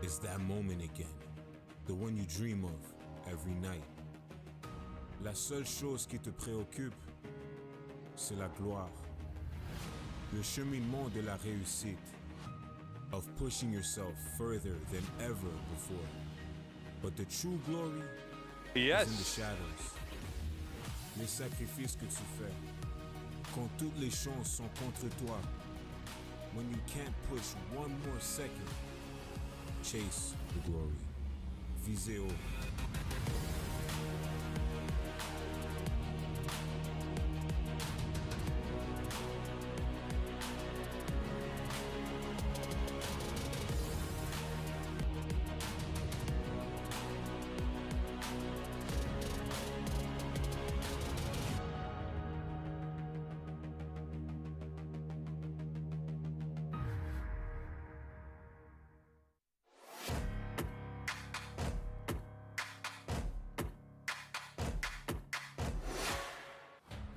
is that moment again, the one you dream of every night. La seule chose qui te préoccupe, c'est la gloire. Le cheminement de la réussite, of pushing yourself further than ever before. But the true glory is in the shadows. Les sacrifices que tu fais, quand toutes les chances sont contre toi. When you can't push one more second, chase the glory. Visez haut.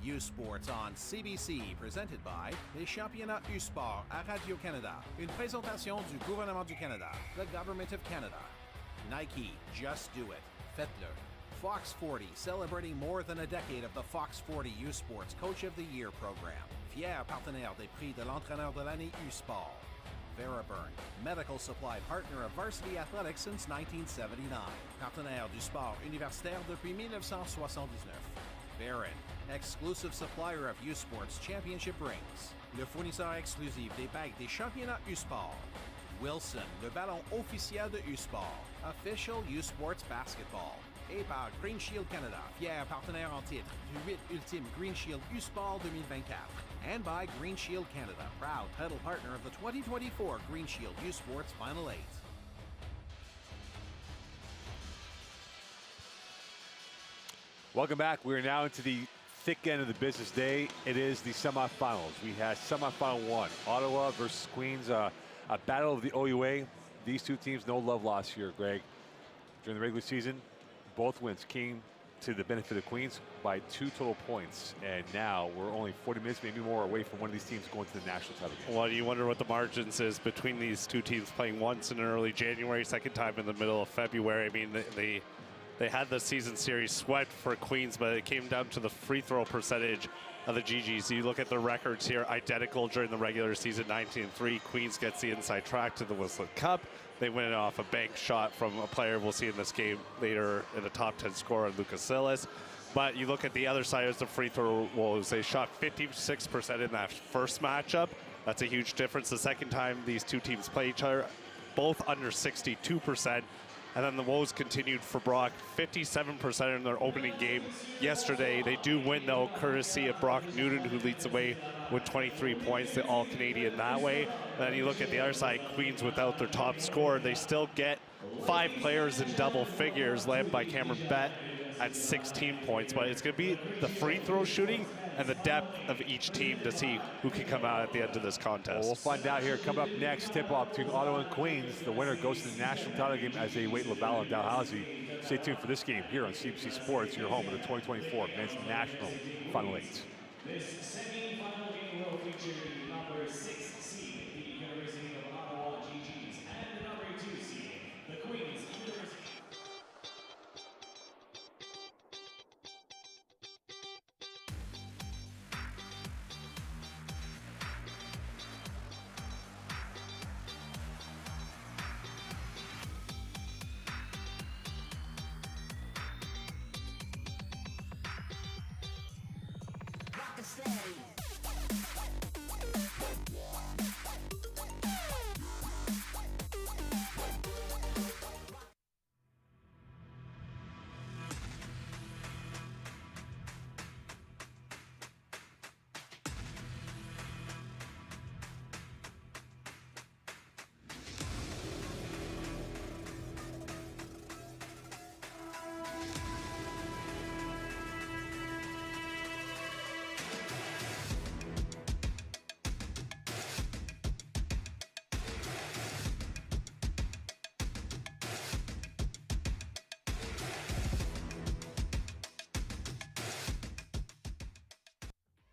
U Sports on CBC, presented by les championnats U Sport à Radio-Canada. Une présentation du gouvernement du Canada, the Government of Canada. Nike, just do it. Faites-le. Fox 40, celebrating more than a decade of the Fox 40 U Sports Coach of the Year program. Fier partenaire des prix de l'entraîneur de l'année U Sport. Veriburn, medical supply partner of varsity athletics since 1979. Partenaire du sport universitaire depuis 1979. Barron, exclusive supplier of U Sports championship rings. Le fournisseur exclusif des bagues des championnats U Sport. Wilson, le ballon officiel de U Sport. Official U Sports basketball. Et par Green Shield Canada, fier partenaire en titre du 8 Ultime Green Shield U Sport 2024. And by Green Shield Canada, proud title partner of the 2024 Green Shield U Sports Final 8. Welcome back. We are now into the thick end of the business day. It is the semifinals. We had semifinal one, Ottawa versus Queens, a battle of the OUA. These two teams, no love lost here, Greg. During the regular season, both wins came to the benefit of Queens by 2 total points. And now we're only 40 minutes, maybe more, away from one of these teams going to the national title game. Well, you wonder what the margins is between these two teams playing once in early January, second time in the middle of February. I mean, they had the season series swept for Queens, but it came down to the free throw percentage of the GGs. You look at the records here, identical during the regular season, 19-3. Queens gets the inside track to the Whistler Cup. They win it off a bank shot from a player we'll see in this game later in the top 10 scorer, Lucas Silas. But you look at the other side as the free throw woes. They shot 56% in that first matchup. That's a huge difference. The second time these two teams play each other, both under 62%. And then the woes continued for Brock, 57% in their opening game yesterday. They do win, though, courtesy of Brock Newton, who leads the way with 23 points, the All-Canadian that way. And then you look at the other side, Queens without their top scorer. They still get 5 players in double figures, led by Cameron Bett at 16 points. But it's going to be the free throw shooting and the depth of each team to see who can come out at the end of this contest. Well, we'll find out here. Coming up next, tip-off between Ottawa and Queens. The winner goes to the national title game as they wait Laval and Dalhousie. Stay tuned for this game here on CBC Sports, your home of the 2024 Men's National Final 8. This semi-final game will feature the number 6 seed, the University of Ottawa GGs, and the number 2 seed, the Queens University.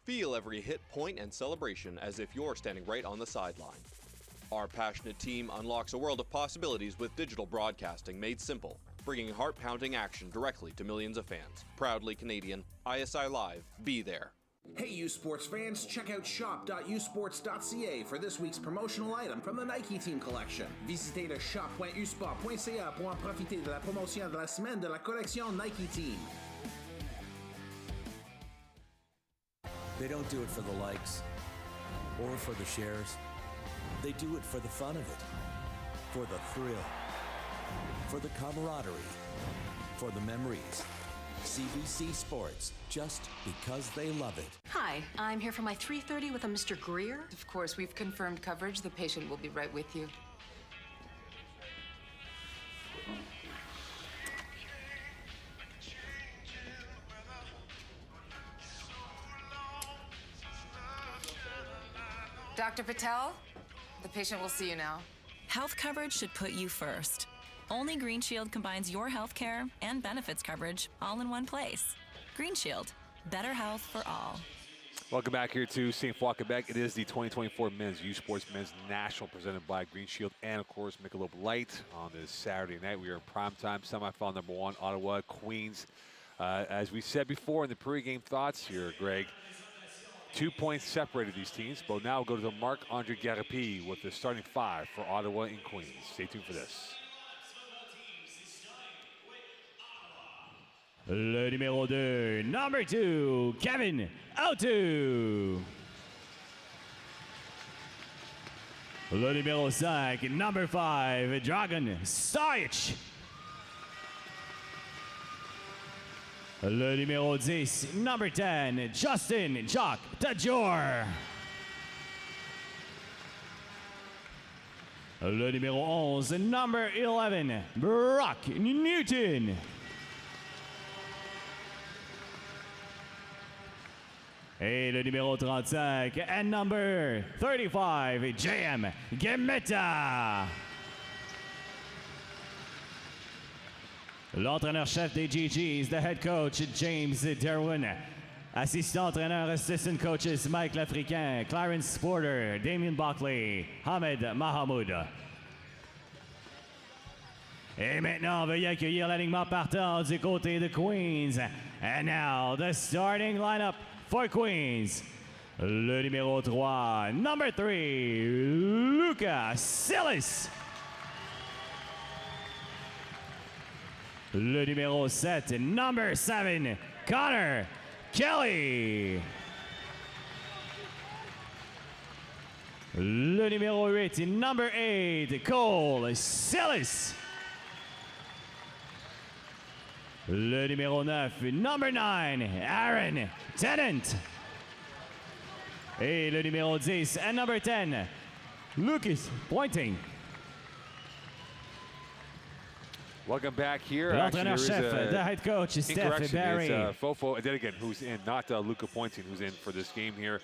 Feel every hit, point, and celebration as if you're standing right on the sideline. Our passionate team unlocks a world of possibilities with digital broadcasting made simple, bringing heart-pounding action directly to millions of fans. Proudly Canadian, ISI Live, be there. Hey U Sports fans, check out shop.usports.ca for this week's promotional item from the Nike Team collection. Visitez le shop.usport.ca pour en profiter de la promotion de la semaine de la collection Nike Team. They don't do it for the likes or for the shares. They do it for the fun of it, for the thrill, for the camaraderie, for the memories. CBC Sports, just because they love it. Hi, I'm here for my 3:30 with a Mr. Greer. Of course, we've confirmed coverage. The patient will be right with you. Dr. Patel, the patient will see you now. Health coverage should put you first. Only Green Shield combines your health care and benefits coverage all in one place. Green Shield, better health for all. Welcome back here to St. Foy, Quebec. It is the 2024 Men's U Sports Men's National presented by Green Shield and, of course, Michelob Light on this Saturday night. We are in primetime, semifinal number 1, Ottawa, Queens. As we said before in the pregame thoughts here, Greg, 2 points separated these teams, but now we'll go to the Marc-Andre Garapi with the starting 5 for Ottawa and Queens. Stay tuned for this. Le numéro 2, number 2, Kevin Autou. Le numéro 5, number 5, Dragan Stojcic. Le numéro 10, number 10, Justin Jacques Tajor. Le numéro 11, number 11, Brock Newton. Et le numéro 35, and number 35, JM Gemeta. L'entraîneur-chef des GGs, the head coach, James Derwin. Assistant-entraîneur, assistant coaches, Mike L'Africain, Clarence Porter, Damien Buckley, Hamed Mahamoud. Et maintenant, veuillez accueillir l'alignement partant du côté de Queens. And now, the starting lineup for Queens. Le numéro 3, number 3, Luca Silis. Le numéro 7, number 7, Connor Kelly. Le numéro 8, number 8, Cole Silis. Le numéro 9, number 9, Aaron Tennant. Et le numéro 10, and number 10, Lucas Pointing. Welcome back here. L'entraîneur-chef, the head coach, Steph Barry. It's Fofo, and then again, who's in, not Luca Pointing, who's in for this game here.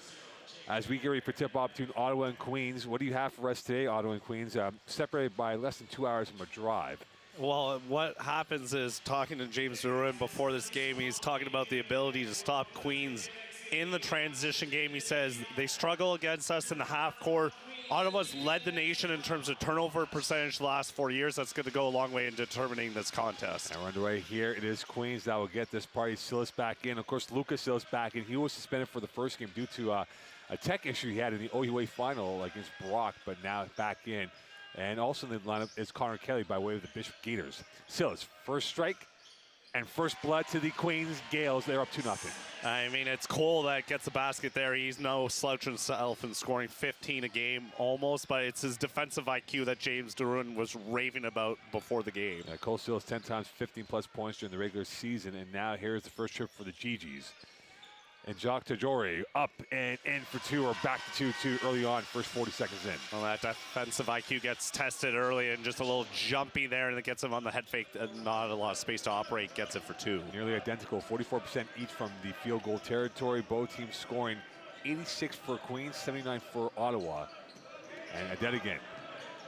As we get ready for tip-off between Ottawa and Queens, what do you have for us today, Ottawa and Queens? Separated by less than 2 hours from a drive. Well, what happens is, talking to James Duran before this game, he's talking about the ability to stop Queens in the transition game. He says they struggle against us in the half court. Ottawa's led the nation in terms of turnover percentage the last 4 years. That's going to go a long way in determining this contest. And we're underway here. It is Queens that will get this party. Silas back in. Of course, Lucas Silas back in. He was suspended for the first game due to a tech issue he had in the OUA final against Brock, but now back in. And also in the lineup is Connor Kelly by way of the Bishop Gators. Silas, first strike and first blood to the Queens Gales. They're up 2-0. I mean, it's Cole that gets the basket there. He's no slouch himself in scoring 15 a game almost, but it's his defensive IQ that James Duran was raving about before the game. Cole Silas 10 times 15-plus points during the regular season, and now here's the first trip for the GGs. And Jacques Tajori up and in for 2, or back to 2 early on, first 40 seconds in. Well, that defensive IQ gets tested early, and just a little jumpy there, and it gets him on the head fake. Not a lot of space to operate, gets it for 2. Nearly identical, 44% each from the field goal territory. Both teams scoring 86 for Queens, 79 for Ottawa. And that again,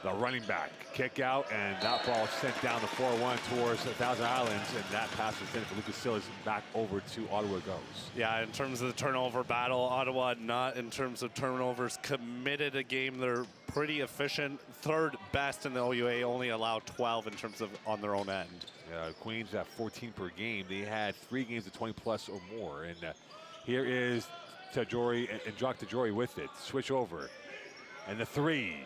the running back. Kick out, and that ball sent down the 4-1 towards Thousand Islands, and that pass was intended for Lucas Silas. Back over to Ottawa goes. Yeah, in terms of the turnover battle, Ottawa not in terms of turnovers committed a game. They're pretty efficient, third best in the OUA, only allowed 12 in terms of on their own end. Queens at 14 per game. They had 3 games of 20 plus or more, and here is Tajori and Jock Tajori with it. Switch over, and the 3.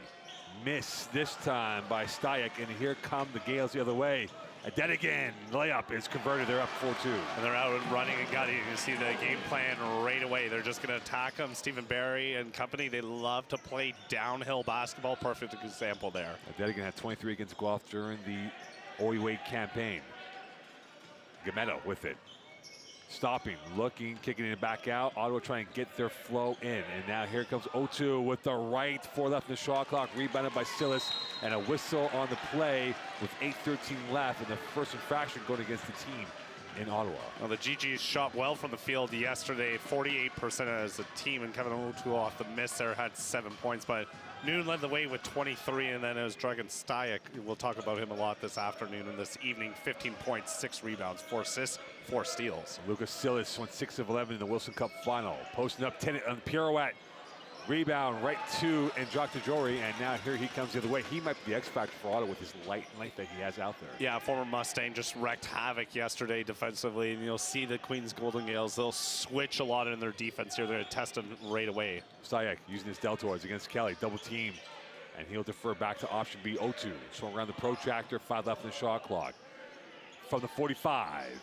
Miss this time by Stayek, and here come the Gales the other way. And then again, layup is converted. They're up 4-2. And they're out and running and gunning. You see the game plan right away. They're just going to attack them. Stephen Barry and company, they love to play downhill basketball. Perfect example there. Dedigan had 23 against Guelph during the OUA campaign. Gametta with it. Stopping, looking, kicking it back out. Ottawa trying to get their flow in. And now here comes O2 with the right, 4 left in the shot clock, rebounded by Silas, and a whistle on the play with 8:13 left, and the first infraction going against the team in Ottawa. Well, the GGs shot well from the field yesterday, 48% as a team, and Kevin O2 off the miss there had 7 points, but Noon led the way with 23, and then it was Dragan Stayek. We'll talk about him a lot this afternoon and this evening. 15 points, 6 rebounds, 4 assists, 4 steals. Lucas Silas went 6 of 11 in the Wilson Cup final. Posting up 10 on pirouette. Rebound right to Jock Tajori, and now here he comes the other way. He might be the X factor for Ottawa with his light that he has out there. Yeah, former Mustang just wrecked havoc yesterday defensively, and you'll see the Queens Golden Gales, they'll switch a lot in their defense here. They're going to test him right away. Stayek using his deltoids against Kelly, double team, and he'll defer back to option B, O2. Swung around the protractor, 5 left in the shot clock. From the 45.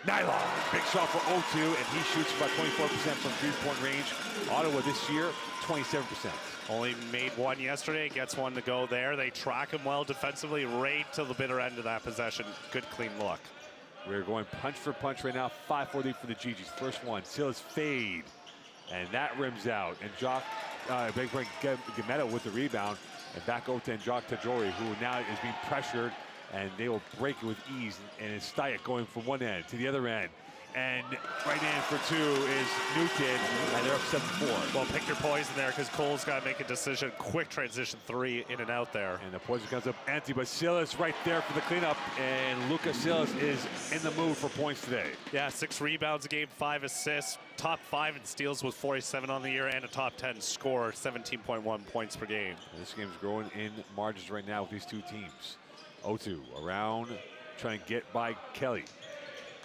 Nylon, big shot for O2, and he shoots about 24% from three-point range. Ottawa this year, 27%. Only made 1 yesterday, gets 1 to go there. They track him well defensively right till the bitter end of that possession. Good clean look. We're going punch for punch right now. 5-4 lead for the GGs. First one, Silas fade, and that rims out. And Jock, Gametta with the rebound, and back over to Jock Tajori, who now is being pressured, and they will break it with ease. And it's Stayek going from one end to the other end. And right in for 2 is Newton, and they're up 7-4. Well, pick your poison there, because Cole's got to make a decision. Quick transition 3 in and out there. And the poison comes up empty, but Silas right there for the cleanup. And Lucas Silas is in the mood for points today. Yeah, 6 rebounds a game, 5 assists, top 5 in steals with 47 on the year, and a top 10 score, 17.1 points per game. And this game's growing in margins right now with these 2 teams. O2 around, trying to get by Kelly.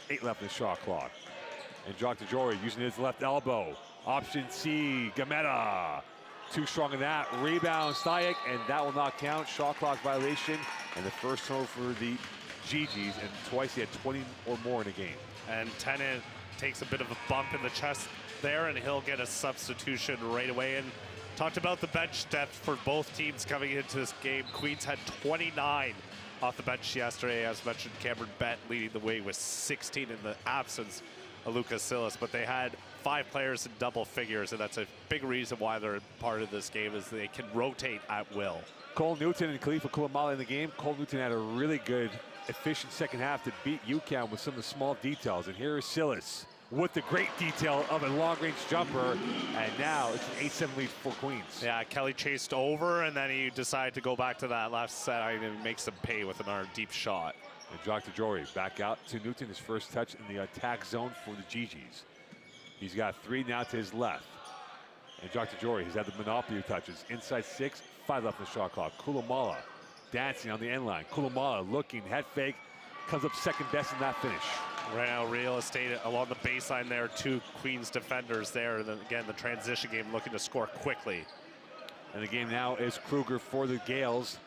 8 left in the shot clock. And Jock Tajori using his left elbow. Option C, Gametta. Too strong in that. Rebound, Stayek, and that will not count. Shot clock violation, and the first turnover for the GGs, and twice he had 20 or more in a game. And Tennant takes a bit of a bump in the chest there, and he'll get a substitution right away. And talked about the bench depth for both teams coming into this game. Queens had 29 off the bench yesterday. As mentioned, Cameron Bett leading the way with 16 in the absence of Lucas Silas, but they had 5 players in double figures, and that's a big reason why they're part of this game, is they can rotate at will. Cole Newton and Khalifa Kulamala in the game. Cole Newton had a really good, efficient second half to beat UQAM with some of the small details, and here is Silas with the great detail of a long-range jumper, and now it's an 8-7 lead for Queens. Yeah, Kelly chased over, and then he decided to go back to that left side and makes them pay with another deep shot. And Jock Tajori back out to Newton, his first touch in the attack zone for the GGs. He's got 3 now to his left. And Jock Tajori, he's had the monopoly of touches. Inside 6, 5 left in the shot clock. Kulamala dancing on the end line. Kulamala looking, head fake, comes up second best in that finish. Right now, real estate along the baseline there, 2 Queens defenders there. And then again, the transition game looking to score quickly. And the game now is Kruger for the Gales.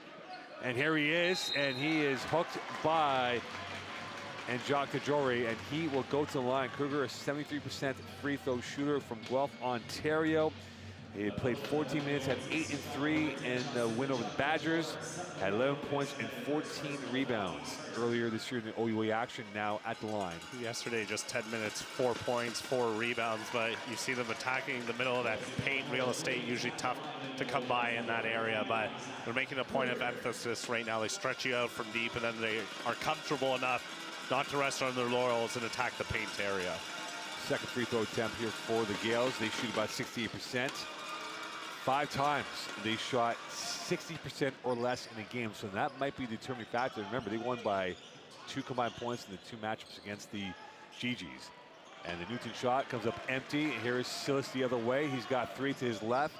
And here he is, and he is hooked by Jock Tajori, and he will go to the line. Kruger, a 73% free throw shooter from Guelph, Ontario. He had played 14 minutes, had 8 and 3 in the win over the Badgers, had 11 points and 14 rebounds earlier this year in the OUA action, now at the line. Yesterday, just 10 minutes, 4 points, 4 rebounds, but you see them attacking the middle of that paint. Real estate usually tough to come by in that area, but they're making a point of emphasis right now. They stretch you out from deep, and then they are comfortable enough not to rest on their laurels and attack the paint area. Second free throw attempt here for the Gales. They shoot about 68%. 5 times they shot 60% or less in a game, so that might be the determining factor. Remember, they won by 2 combined points in the 2 matchups against the GGs. And the Newton shot comes up empty. Here is Silas the other way. He's got 3 to his left,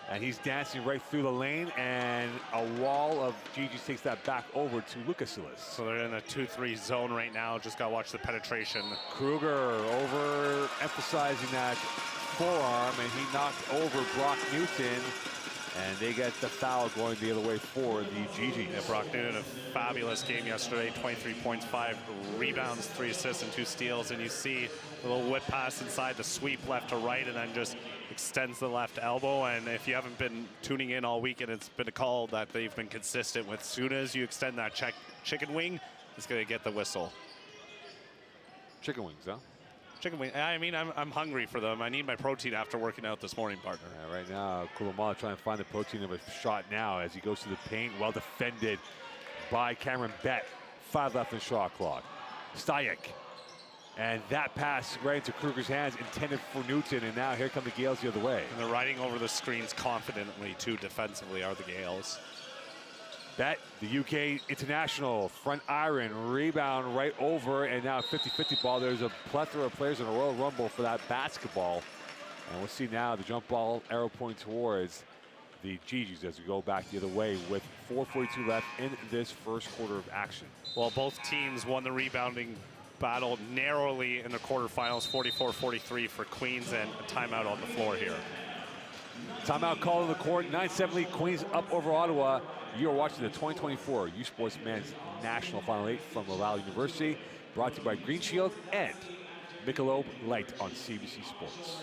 and he's dancing right through the lane, and a wall of GGs takes that back over to Lucas Silas. So they're in a 2-3 zone right now. Just got to watch the penetration. Kruger over-emphasizing that forearm, and he knocked over Brock Newton, and they get the foul going the other way for the GGs. Yeah, Brock Newton, a fabulous game yesterday. 23 points, 5 rebounds, 3 assists, and 2 steals. And you see a little whip pass inside, the sweep left to right, and then just extends the left elbow. And if you haven't been tuning in all weekend, it's been a call that they've been consistent with. As soon as you extend that chicken wing, it's going to get the whistle. Chicken wings, huh? Chicken wing. I mean, I'm hungry for them. I need my protein after working out this morning, partner. Yeah, right now, Kulomala trying to find the protein of a shot now as he goes to the paint. Well defended by Cameron Bett. 5 left in shot clock. Stayek. And that pass right into Kruger's hands, intended for Newton, and now here come the Gales the other way. And they're riding over the screens confidently, too, defensively, are the Gales. Bett, the UK international, front iron, rebound right over, and now 50-50 ball. There's a plethora of players in a Royal Rumble for that basketball. And we'll see now the jump ball arrow pointing towards the GGs as we go back the other way with 4:42 left in this first quarter of action. Well, both teams won the rebounding battle narrowly in the quarterfinals, 44-43 for Queens, and a timeout on the floor here. Timeout call in the court, 9-7 lead, Queens up over Ottawa. You are watching the 2024 U Sports Men's National Final 8 from Laval University, brought to you by Green Shield and Michelob Light on CBC Sports.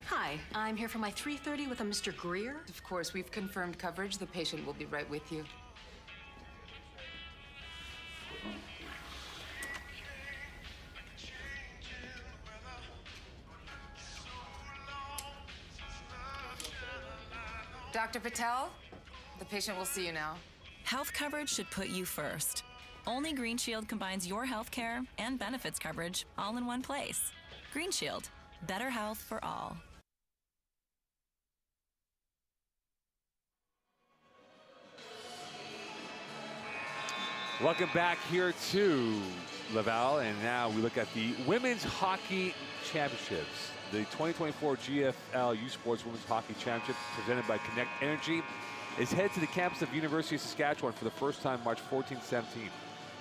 Hi, I'm here for my 3:30 with a Mr. Greer. Of course, we've confirmed coverage. The patient will be right with you. Dr. Patel, the patient will see you now. Health coverage should put you first. Only Green Shield combines your health care and benefits coverage all in one place. Green Shield, better health for all. Welcome back here to Laval, and now we look at the Women's Hockey Championships. The 2024 GFL U Sports Women's Hockey Championship, presented by Connect Energy, is headed to the campus of University of Saskatchewan for the first time March 14-17.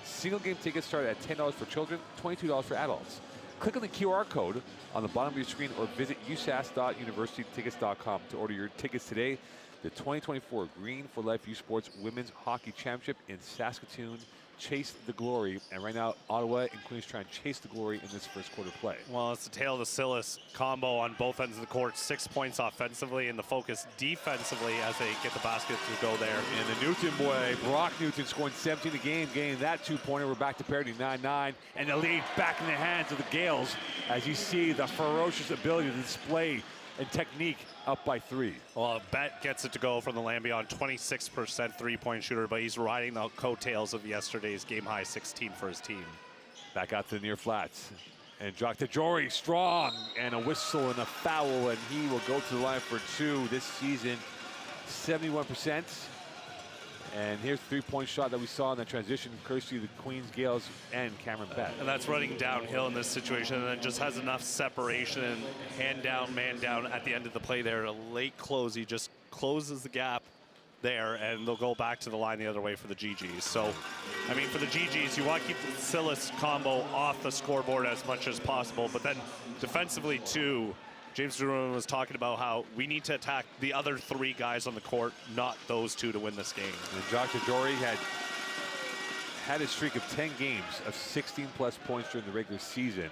Single game tickets start at $10 for children, $22 for adults. Click on the QR code on the bottom of your screen or visit usas.universitytickets.com to order your tickets today. The 2024 Green for Life U Sports Women's Hockey Championship in Saskatoon. Chase the glory, and right now Ottawa and Queens trying to chase the glory in this first quarter play. Well, it's the tail of the Silas combo on both ends of the court. 6 points offensively, and the focus defensively as they get the basket to go there. And the Newton boy, Brock Newton, scoring 17 a game, getting that 2-pointer. We're back to parity, 9-9, and the lead back in the hands of the Gales as you see the ferocious ability to display and technique up by 3. Well, Bett gets it to go from the land beyond, 26% three-point shooter, but he's riding the coattails of yesterday's game-high 16 for his team. Back out to the near flats. And Jock Jory strong, and a whistle and a foul, and he will go to the line for 2 this season, 71%. And here's the three-point shot that we saw in the transition, courtesy of the Queens Gales and Cameron Bett. And that's running downhill in this situation, and then just has enough separation and hand down, man down at the end of the play there. A late close, he just closes the gap there, and they'll go back to the line the other way for the GGs. So, I mean, for the GGs, you want to keep the Silas combo off the scoreboard as much as possible, but then defensively, too, James Duran was talking about how we need to attack the other 3 guys on the court, not those 2, to win this game. And Jock Jory had a streak of 10 games of 16-plus points during the regular season.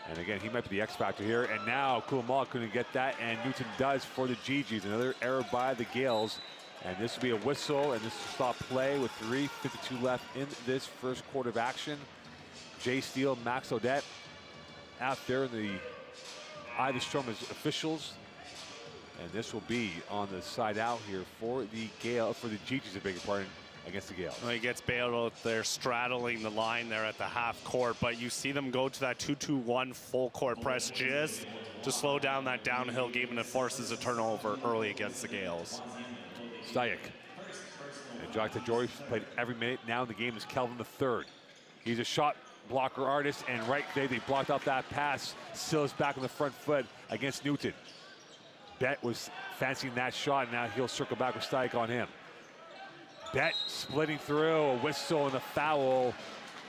And again, he might be the X factor here. And now Kulamala couldn't get that, and Newton does for the GGs. Another error by the Gales. And this will be a whistle, and this will stop play with 3:52 left in this first quarter of action. Jay Steele, Max Odette out there in the eye of the storm as officials. And this will be on the side out here for the GGs, I beg your pardon, against the Gales. Well, he gets bailed out there, straddling the line there at the half court, but you see them go to that 2-2-1 full court press just to slow down that downhill game, and it forces a turnover early against the Gales. Stajic. And Jock Tajori played every minute. Now in the game is Kelvin III. He's a shot blocker artist, and right there they blocked out that pass. Silas back on the front foot against Newton. Bet was fancying that shot, and now he'll circle back with Stajic on him. Bet splitting through, a whistle and a foul.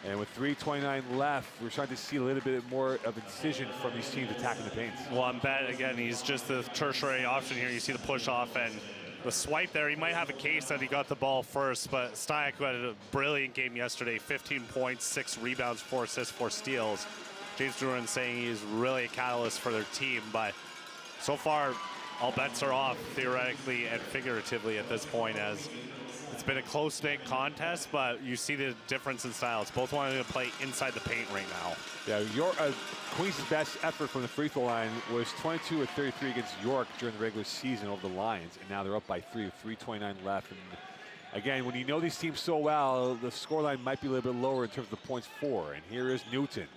And with 3:29 left, we're starting to see a little bit more of incision from these teams attacking the paints. Well, and Bet, again, he's just the tertiary option here. You see the push off and the swipe there. He might have a case that he got the ball first, but Stajic had a brilliant game yesterday. 15 points, 6 rebounds, 4 assists, 4 steals. James Duran saying he's really a catalyst for their team, but so far, all bets are off, theoretically and figuratively at this point, as it's been a close-knit contest, but you see the difference in styles. Both wanting to play inside the paint right now. Yeah, Queens' best effort from the free throw line was 22 of 33 against York during the regular season over the Lions, and now they're up by 3 with 3:29 left. And again, when you know these teams so well, the scoreline might be a little bit lower in terms of the points for. And here is Newton.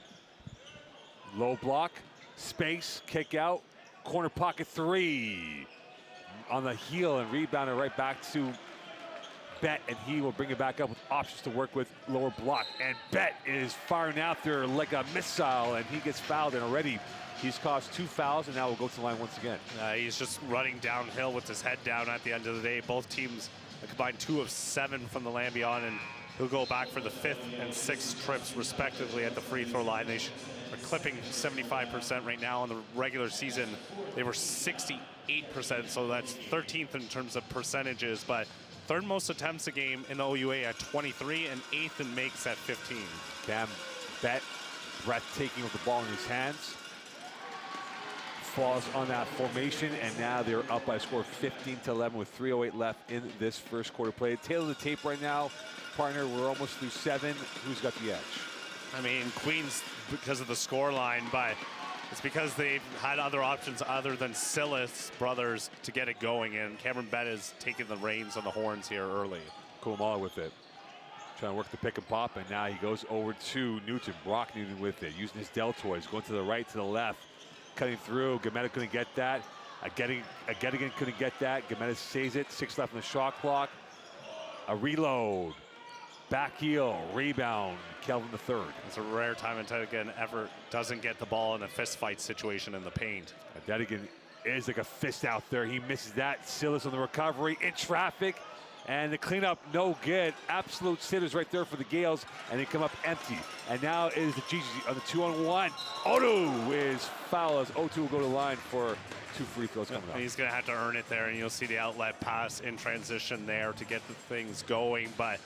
Low block, space, kick out, corner pocket 3 on the heel, and rebounded right back to Bet, and he will bring it back up with options to work with lower block. And Bet is firing out there like a missile, and he gets fouled, and already he's caused 2 fouls, and now will go to the line once again. He's just running downhill with his head down at the end of the day. Both teams combined 2 of 7 from the land beyond, and he'll go back for the 5th and 6th trips respectively at the free throw line. They are clipping 75% right now. In the regular season, they were 68%, so that's 13th in terms of percentages, but 3rd most attempts a game in the OUA at 23, and 8th in makes at 15. Cam Bet, breathtaking with the ball in his hands. Falls on that formation, and now they're up by a score of 15-11 with 3:08 left in this first quarter play. Tail of the tape right now, partner. We're almost through 7. Who's got the edge? I mean, Queens because of the score line, but it's because they've had other options other than Silas brothers to get it going, and Cameron Bet is taking the reins on the horns here early. Kulamala with it. Trying to work the pick and pop, and now he goes over to Newton. Brock Newton with it, using his deltoids, going to the right, to the left, cutting through. Gametta couldn't get that. Agetigan couldn't get that. Gametta saves it. 6 left on the shot clock. A reload. Back heel, rebound, Kelvin III. It's a rare time and time again ever doesn't get the ball in a fist fight situation in the paint. Agetigan is like a fist out there. He misses that. Silas on the recovery, in traffic, and the cleanup no good. Absolute sitters right there for the Gales, and they come up empty. And now it is the GG on the 2-on-1. Odu is foul as O2 will go to the line for 2 free throws coming up. He's going to have to earn it there, and you'll see the outlet pass in transition there to get the things going, but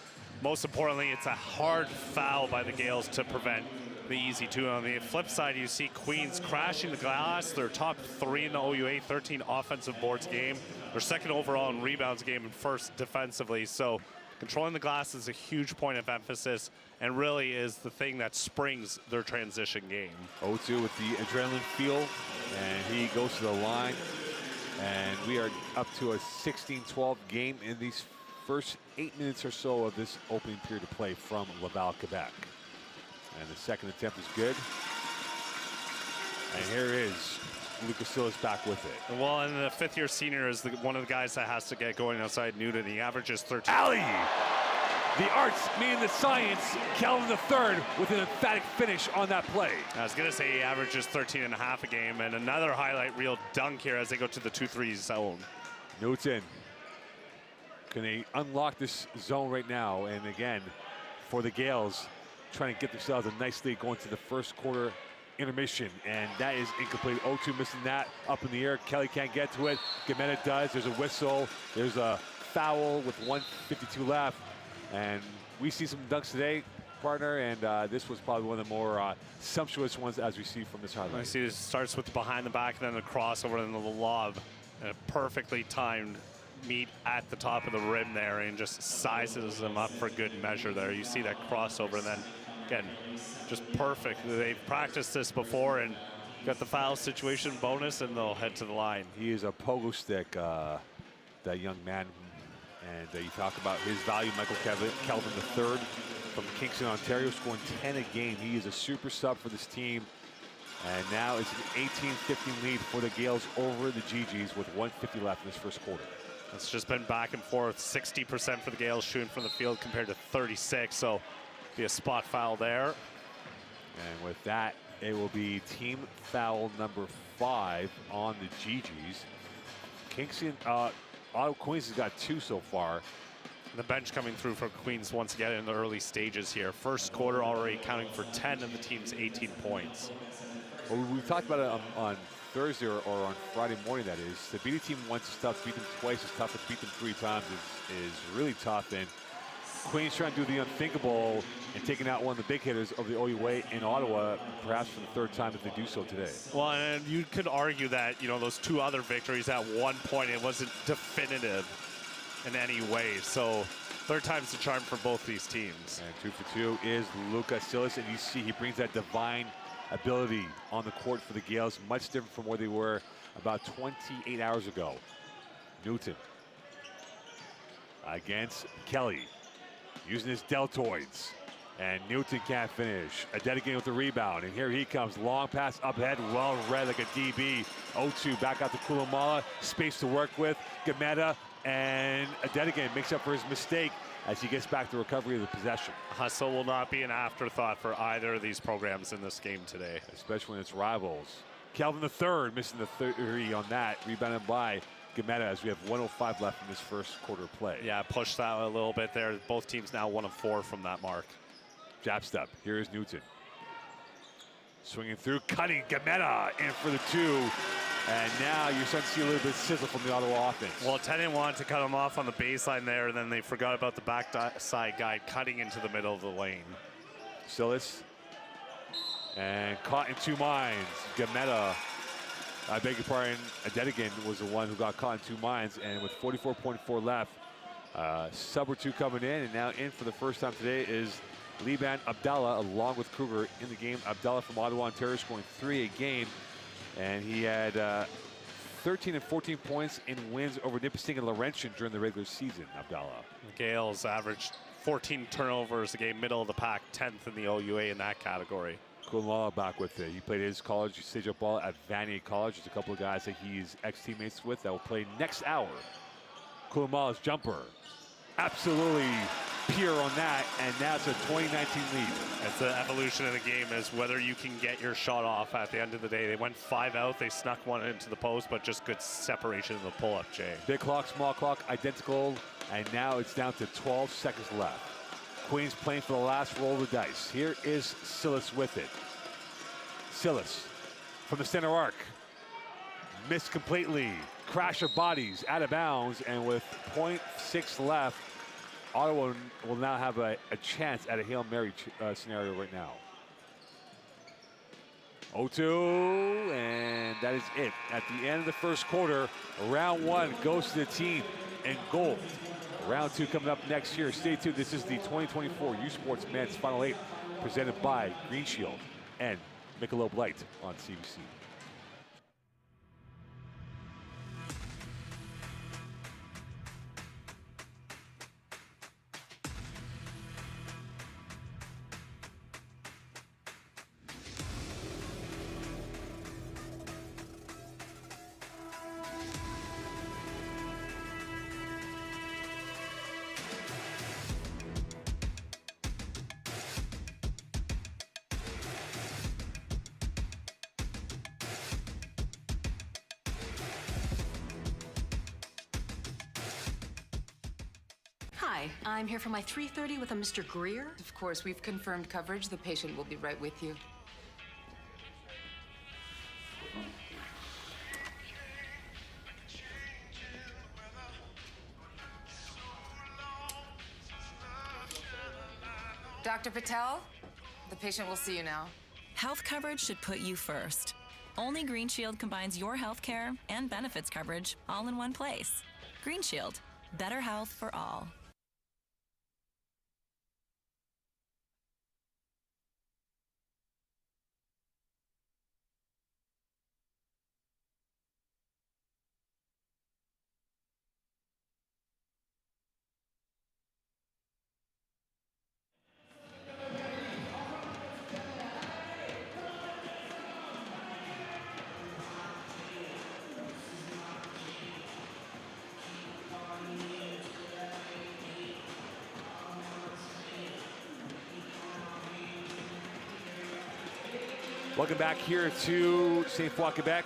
most importantly, it's a hard foul by the Gales to prevent the easy 2. On the flip side, you see Queens crashing the glass. They're top 3 in the OUA, 13 offensive boards game. They're 2nd overall in rebounds game and 1st defensively. So controlling the glass is a huge point of emphasis and really is the thing that springs their transition game. O2 with the adrenaline feel, and he goes to the line. And we are up to a 16-12 game in these first 8 minutes or so of this opening period of play from Laval, Quebec. And the second attempt is good. And here is Lucas Silas back with it. Well, and the 5th-year senior is one of the guys that has to get going outside Newton. He averages 13. Alley! The arts meeting the science. Kelvin III with an emphatic finish on that play. I was going to say he averages 13.5 a game. And another highlight reel dunk here as they go to the 2-3 zone. Newton. Can they unlock this zone right now? And again, for the Gales, trying to get themselves a nice lead going to the first quarter intermission. And that is incomplete. O2 missing that up in the air. Kelly can't get to it. Gametta does. There's a whistle. There's a foul with 1:52 left. And we see some dunks today. partner, and this was probably one of the more sumptuous ones as we see from this highlight. I see it starts with the behind the back, and then the crossover, and then the lob. And a perfectly timed meet at the top of the rim there, and just sizes them up for good measure there. You see that crossover, and then, again, just perfect. They've practiced this before and got the foul situation bonus, and they'll head to the line. He is a pogo stick, that young man. And you talk about his value, Michael Kelvin III from Kingston, Ontario, scoring 10 a game. He is a super sub for this team. And now it's an 18-15 lead for the Gales over the GGs with 1:50 left in this first quarter. It's just been back and forth. 60% for the Gales shooting from the field compared to 36, so be a spot foul there. And with that, it will be team foul number 5 on the GGs. Kingston, Ottawa Queens has got 2 so far. The bench coming through for Queens once again in the early stages here. First quarter already accounting for 10 of the team's 18 points. Well, we talked about it on Thursday or on Friday morning, that is. To beat a team once is tough. To beat them twice is tough. To beat them 3 times is really tough. And Queens trying to do the unthinkable and taking out one of the big hitters of the OUA in Ottawa, perhaps for the 3rd time if they do so today. Well, and you could argue that, you know, those 2 other victories at one point, it wasn't definitive in any way. So 3rd time's the charm for both these teams. And 2 for 2 is Lucas Silas, and you see he brings that divine ability on the court for the Gales, much different from where they were about 28 hours ago. Newton against Kelly, using his deltoids, and Newton can't finish. Adedigan with the rebound, and here he comes. Long pass up ahead, well read like a DB. 0-2 back out to Kulamala, space to work with. Gameta, and Adedigan makes up for his mistake as he gets back the recovery of the possession. Hustle will not be an afterthought for either of these programs in this game today. Especially when it's rivals. Kelvin III missing the 3 on that, rebounded by Gameta as we have 1:05 left in this first quarter play. Yeah, push that a little bit there. Both teams now 1 of 4 from that mark. Jab step, here is Newton. Swinging through, cutting, Gameta in for the 2. And now you're starting to see a little bit of sizzle from the Ottawa offense. Well, Tennant wanted to cut him off on the baseline there, and then they forgot about the backside guy cutting into the middle of the lane. Silas, and caught in 2 minds. Gameta, I beg your pardon, Adedigan was the one who got caught in 2 minds, and with 44.4 left, sub or 2 coming in, and now in for the first time today is Liban Abdallah, along with Kruger in the game. Abdallah from Ottawa, Ontario, scoring 3 a game. And he had 13 and 14 points in wins over Nipissing and Laurentian during the regular season, Abdallah. The Gales averaged 14 turnovers a game, middle of the pack, 10th in the OUA in that category. Kulamala back with it. He played his college stage up ball at Vanier College. There's a couple of guys that he's ex-teammates with that will play next hour. Kulamala's jumper, absolutely pure on that, and now it's a 2019 lead. It's the evolution of the game, is whether you can get your shot off at the end of the day. They went 5 out, they snuck 1 into the post, but just good separation in the pull-up, Jay. Big clock, small clock, identical, and now it's down to 12 seconds left. Queens playing for the last roll of the dice. Here is Silas with it. Silas from the center arc. Missed completely. Crash of bodies, out of bounds, and with 0.6 left, Ottawa will now have a chance at a Hail Mary scenario right now. 0-2, and that is it. At the end of the first quarter, round 1 goes to the team in gold. Round 2 coming up next year. Stay tuned. This is the 2024 U Sports Men's Final 8 presented by Green Shield and Michelob Light on CBC. Hi, I'm here for my 3:30 with a Mr. Greer. Of course, we've confirmed coverage. The patient will be right with you. Dr. Patel, the patient will see you now. Health coverage should put you first. Only Green Shield combines your health care and benefits coverage all in one place. Green Shield, better health for all. Welcome back here to St. Foy, Quebec.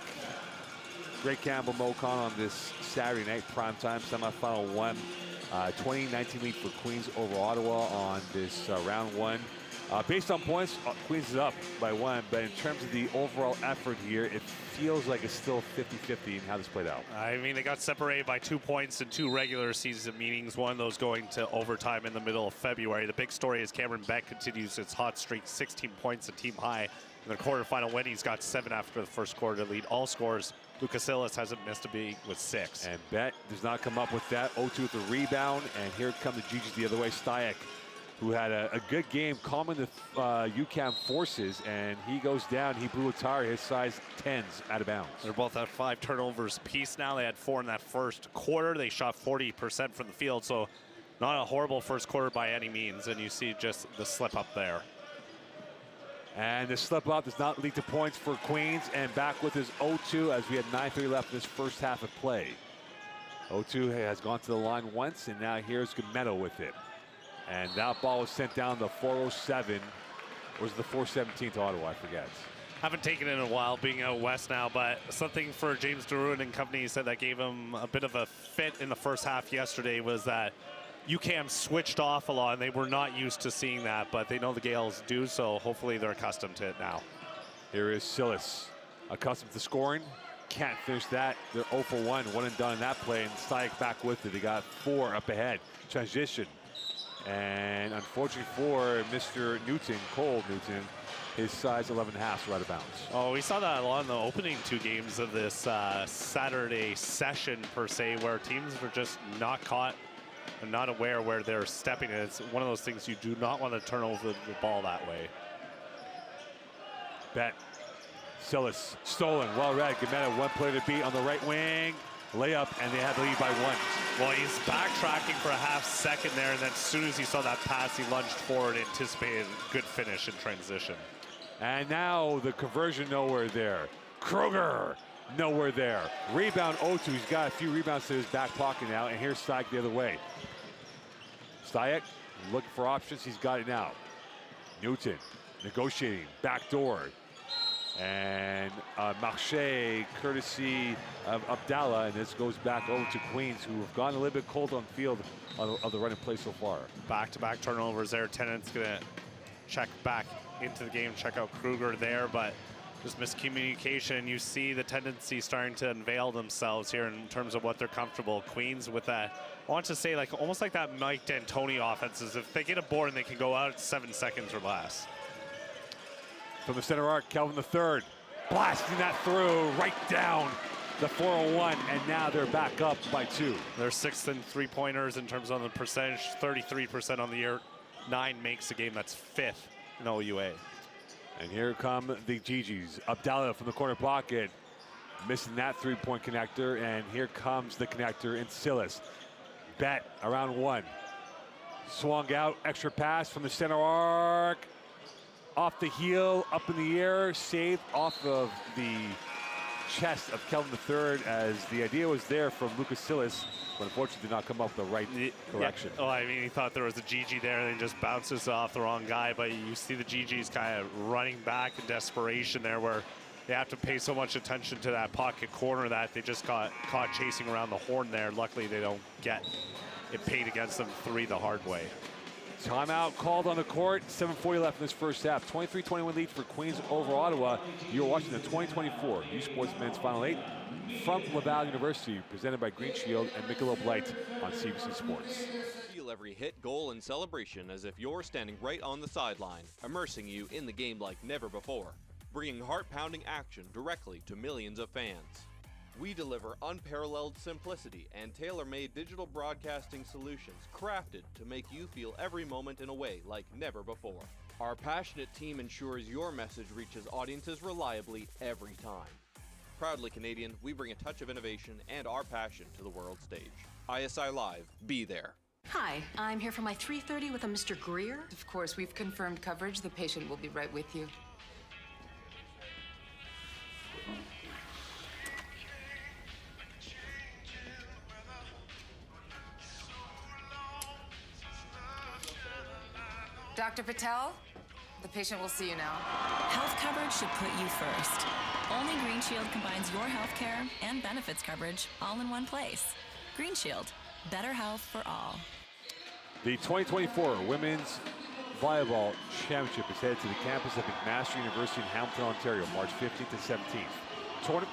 Greg Campbell, Mo Con on this Saturday night primetime semifinal one. 2019 lead for Queens over Ottawa on this round one. Based on points, Queens is up by 1, but in terms of the overall effort here, it feels like it's still 50-50 in how this played out. I mean, they got separated by 2 points in 2 regular season meetings, one of those going to overtime in the middle of February. The big story is Cameron Beck continues its hot streak, 16 points, a team high. In the quarterfinal win, he's got 7 after the first quarter to lead all scores. Lucas Illis hasn't missed a beat with 6. And Bet does not come up with that. 0-2 with the rebound, and here come the GGs the other way. Stayek, who had a good game calming the UQAM forces, and he goes down. He blew a tire, his size 10s out of bounds. They're both at 5 turnovers apiece now. They had 4 in that first quarter. They shot 40% from the field, so not a horrible first quarter by any means, and you see just the slip up there. And the slip up does not lead to points for Queens, and back with his 0-2 as we had 9:30 left in this first half of play. 0-2 has gone to the line once, and now here's Gametto with it. And that ball was sent down the 407. Or was it the 417 to Ottawa? I forget. Haven't taken it in a while being out west now, but something for James DeRuin and company said that gave him a bit of a fit in the first half yesterday was that UQAM switched off a lot, and they were not used to seeing that, but they know the Gales do, so hopefully they're accustomed to it now. Here is Silas, accustomed to scoring. Can't finish that. They're 0 for 1 and done in that play, and Stayek back with it. They got 4 up ahead. Transition. And unfortunately for Mr. Newton, Cole Newton, his size 11.5 right out of bounds. Oh, we saw that a lot in the opening 2 games of this Saturday session, per se, where teams were just not caught and not aware where they're stepping. It's one of those things you do not want to turn over the ball that way. Bet. Silas, stolen, well read. Gametto, 1 play to beat on the right wing. Layup, and they had the lead by 1. Well, he's backtracking for a half second there, and then as soon as he saw that pass, he lunged forward, anticipated a good finish in transition. And now the conversion nowhere there. Kruger, nowhere there. Rebound 0-2. He's got a few rebounds to his back pocket now, and here's Stayek the other way. Stayek looking for options. He's got it now. Newton negotiating, back door. And Marche, courtesy of Abdallah, and this goes back over to Queens, who have gone a little bit cold on field of the running play so far. Back-to-back turnovers there. Tennant's gonna check back into the game, check out Kruger there, but just miscommunication. You see the tendency starting to unveil themselves here in terms of what they're comfortable. Queens with that, I want to say, like almost like that Mike D'Antoni offense is if they get a board and they can go out at 7 seconds or less. From the center arc, Kelvin III blasting that through right down the 401, and now they're back up by 2. They're 6th in 3-pointers in terms of the percentage, 33% on the year. 9 makes the game. That's 5th in OUA. And here come the GGs. Abdallah from the corner pocket, missing that 3-point connector, and here comes the connector in Silas. Bet around 1. Swung out, extra pass from the center arc. Off the heel, up in the air, saved off of the chest of Kelvin III, as the idea was there from Lucas Silas, but unfortunately did not come up with the right correction. Yeah. Oh, I mean, he thought there was a GG there, and he just bounces off the wrong guy, but you see the GGs kind of running back in desperation there, where they have to pay so much attention to that pocket corner that they just got caught chasing around the horn there. Luckily, they don't get it paid against them 3 the hard way. Timeout called on the court. 7:40 left in this first half. 23-21 lead for Queens over Ottawa. You're watching the 2024 U Sports Men's Final 8 from Laval University, presented by Green Shield and Michelob Light on CBC Sports. every hit, goal, and celebration as if you're standing right on the sideline, immersing you in the game like never before, bringing heart-pounding action directly to millions of fans. We deliver unparalleled simplicity and tailor-made digital broadcasting solutions crafted to make you feel every moment in a way like never before. Our passionate team ensures your message reaches audiences reliably every time. Proudly Canadian, we bring a touch of innovation and our passion to the world stage. ISI Live, be there. Hi, I'm here for my 3:30 with a Mr. Greer. Of course, we've confirmed coverage. The patient will be right with you. Dr. Patel, the patient will see you now. Health coverage should put you first. Only Green Shield combines your health care and benefits coverage all in one place. Green Shield, better health for all. The 2024 Women's Volleyball Championship is headed to the campus of McMaster University in Hamilton, Ontario, March 15th to 17th.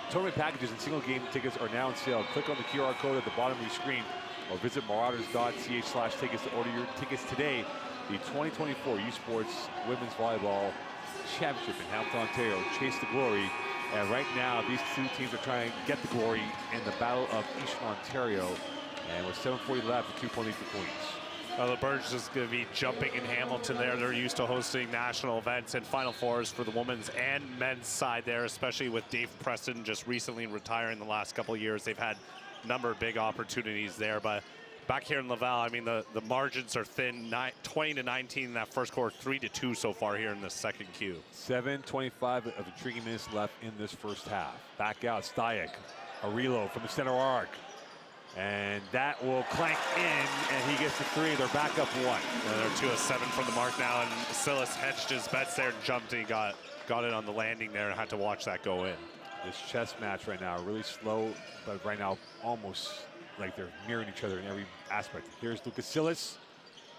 Tournament packages and single game tickets are now on sale. Click on the QR code at the bottom of your screen or visit marauders.ca/tickets to order your tickets today. The 2024 U Sports Women's Volleyball Championship in Hamilton, Ontario. Chase the glory. And right now, these two teams are trying to get the glory in the Battle of Eastern Ontario. And with 7:40 left, the 2-point lead for Queens. The Birds just going to be jumping in Hamilton there. They're used to hosting national events and Final Fours for the women's and men's side there, especially with Dave Preston just recently retiring the last couple of years. They've had a number of big opportunities there. But back here in Laval, I mean, the margins are thin, 20-19 in that first quarter, 3-2 so far here in the second Q. 7:25 of intriguing minutes left in this first half. Back out, Stayek, a reload from the center arc. And that will clank in, and he gets the three. They're back up one. They're 2 of 7 from the mark now, and Silas hedged his bets there and jumped, and he got it on the landing there and had to watch that go in. This chess match right now, really slow, but right now almost like they're mirroring each other in every aspect. Here's Lucas Silas.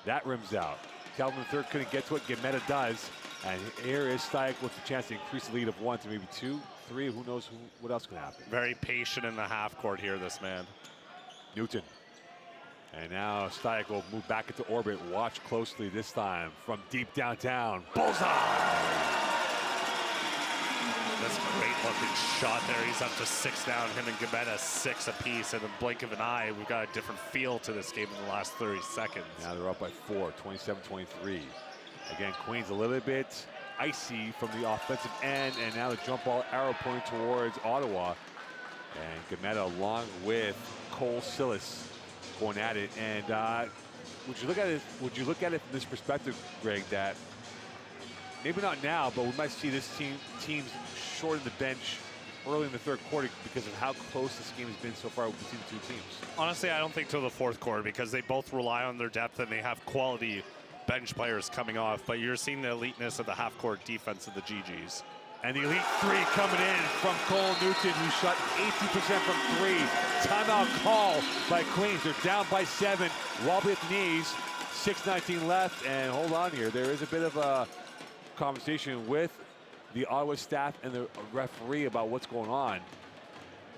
That rims out. Calvin III couldn't get to it. Gametta does. And here is Stayek with the chance to increase the lead of 1 to maybe 2, 3. Who knows what else can happen. Very patient in the half court here, this man. Newton. And now Stayek will move back into orbit. Watch closely this time from deep downtown. Bullseye! That's a great looking shot there. He's up to 6 down. Him and Gametta 6 apiece. In the blink of an eye, we've got a different feel to this game in the last 30 seconds. Now they're up by 4, 27-23. Again, Queens a little bit icy from the offensive end. And now the jump ball arrow pointing towards Ottawa. And Gametta along with Cole Silas going at it. And would you look at it from this perspective, Greg, that maybe not now, but we might see this teams shorten the bench early in the third quarter because of how close this game has been so far between the two teams? Honestly, I don't think till the fourth quarter because they both rely on their depth and they have quality bench players coming off. But you're seeing the eliteness of the half-court defense of the GGs. And the elite three coming in from Cole Newton, who shot 80% from 3. Timeout call by Queens. They're down by 7. Wobbly at the knees. 6:19 left. And hold on here. There is a bit of a conversation with the Ottawa staff and the referee about what's going on.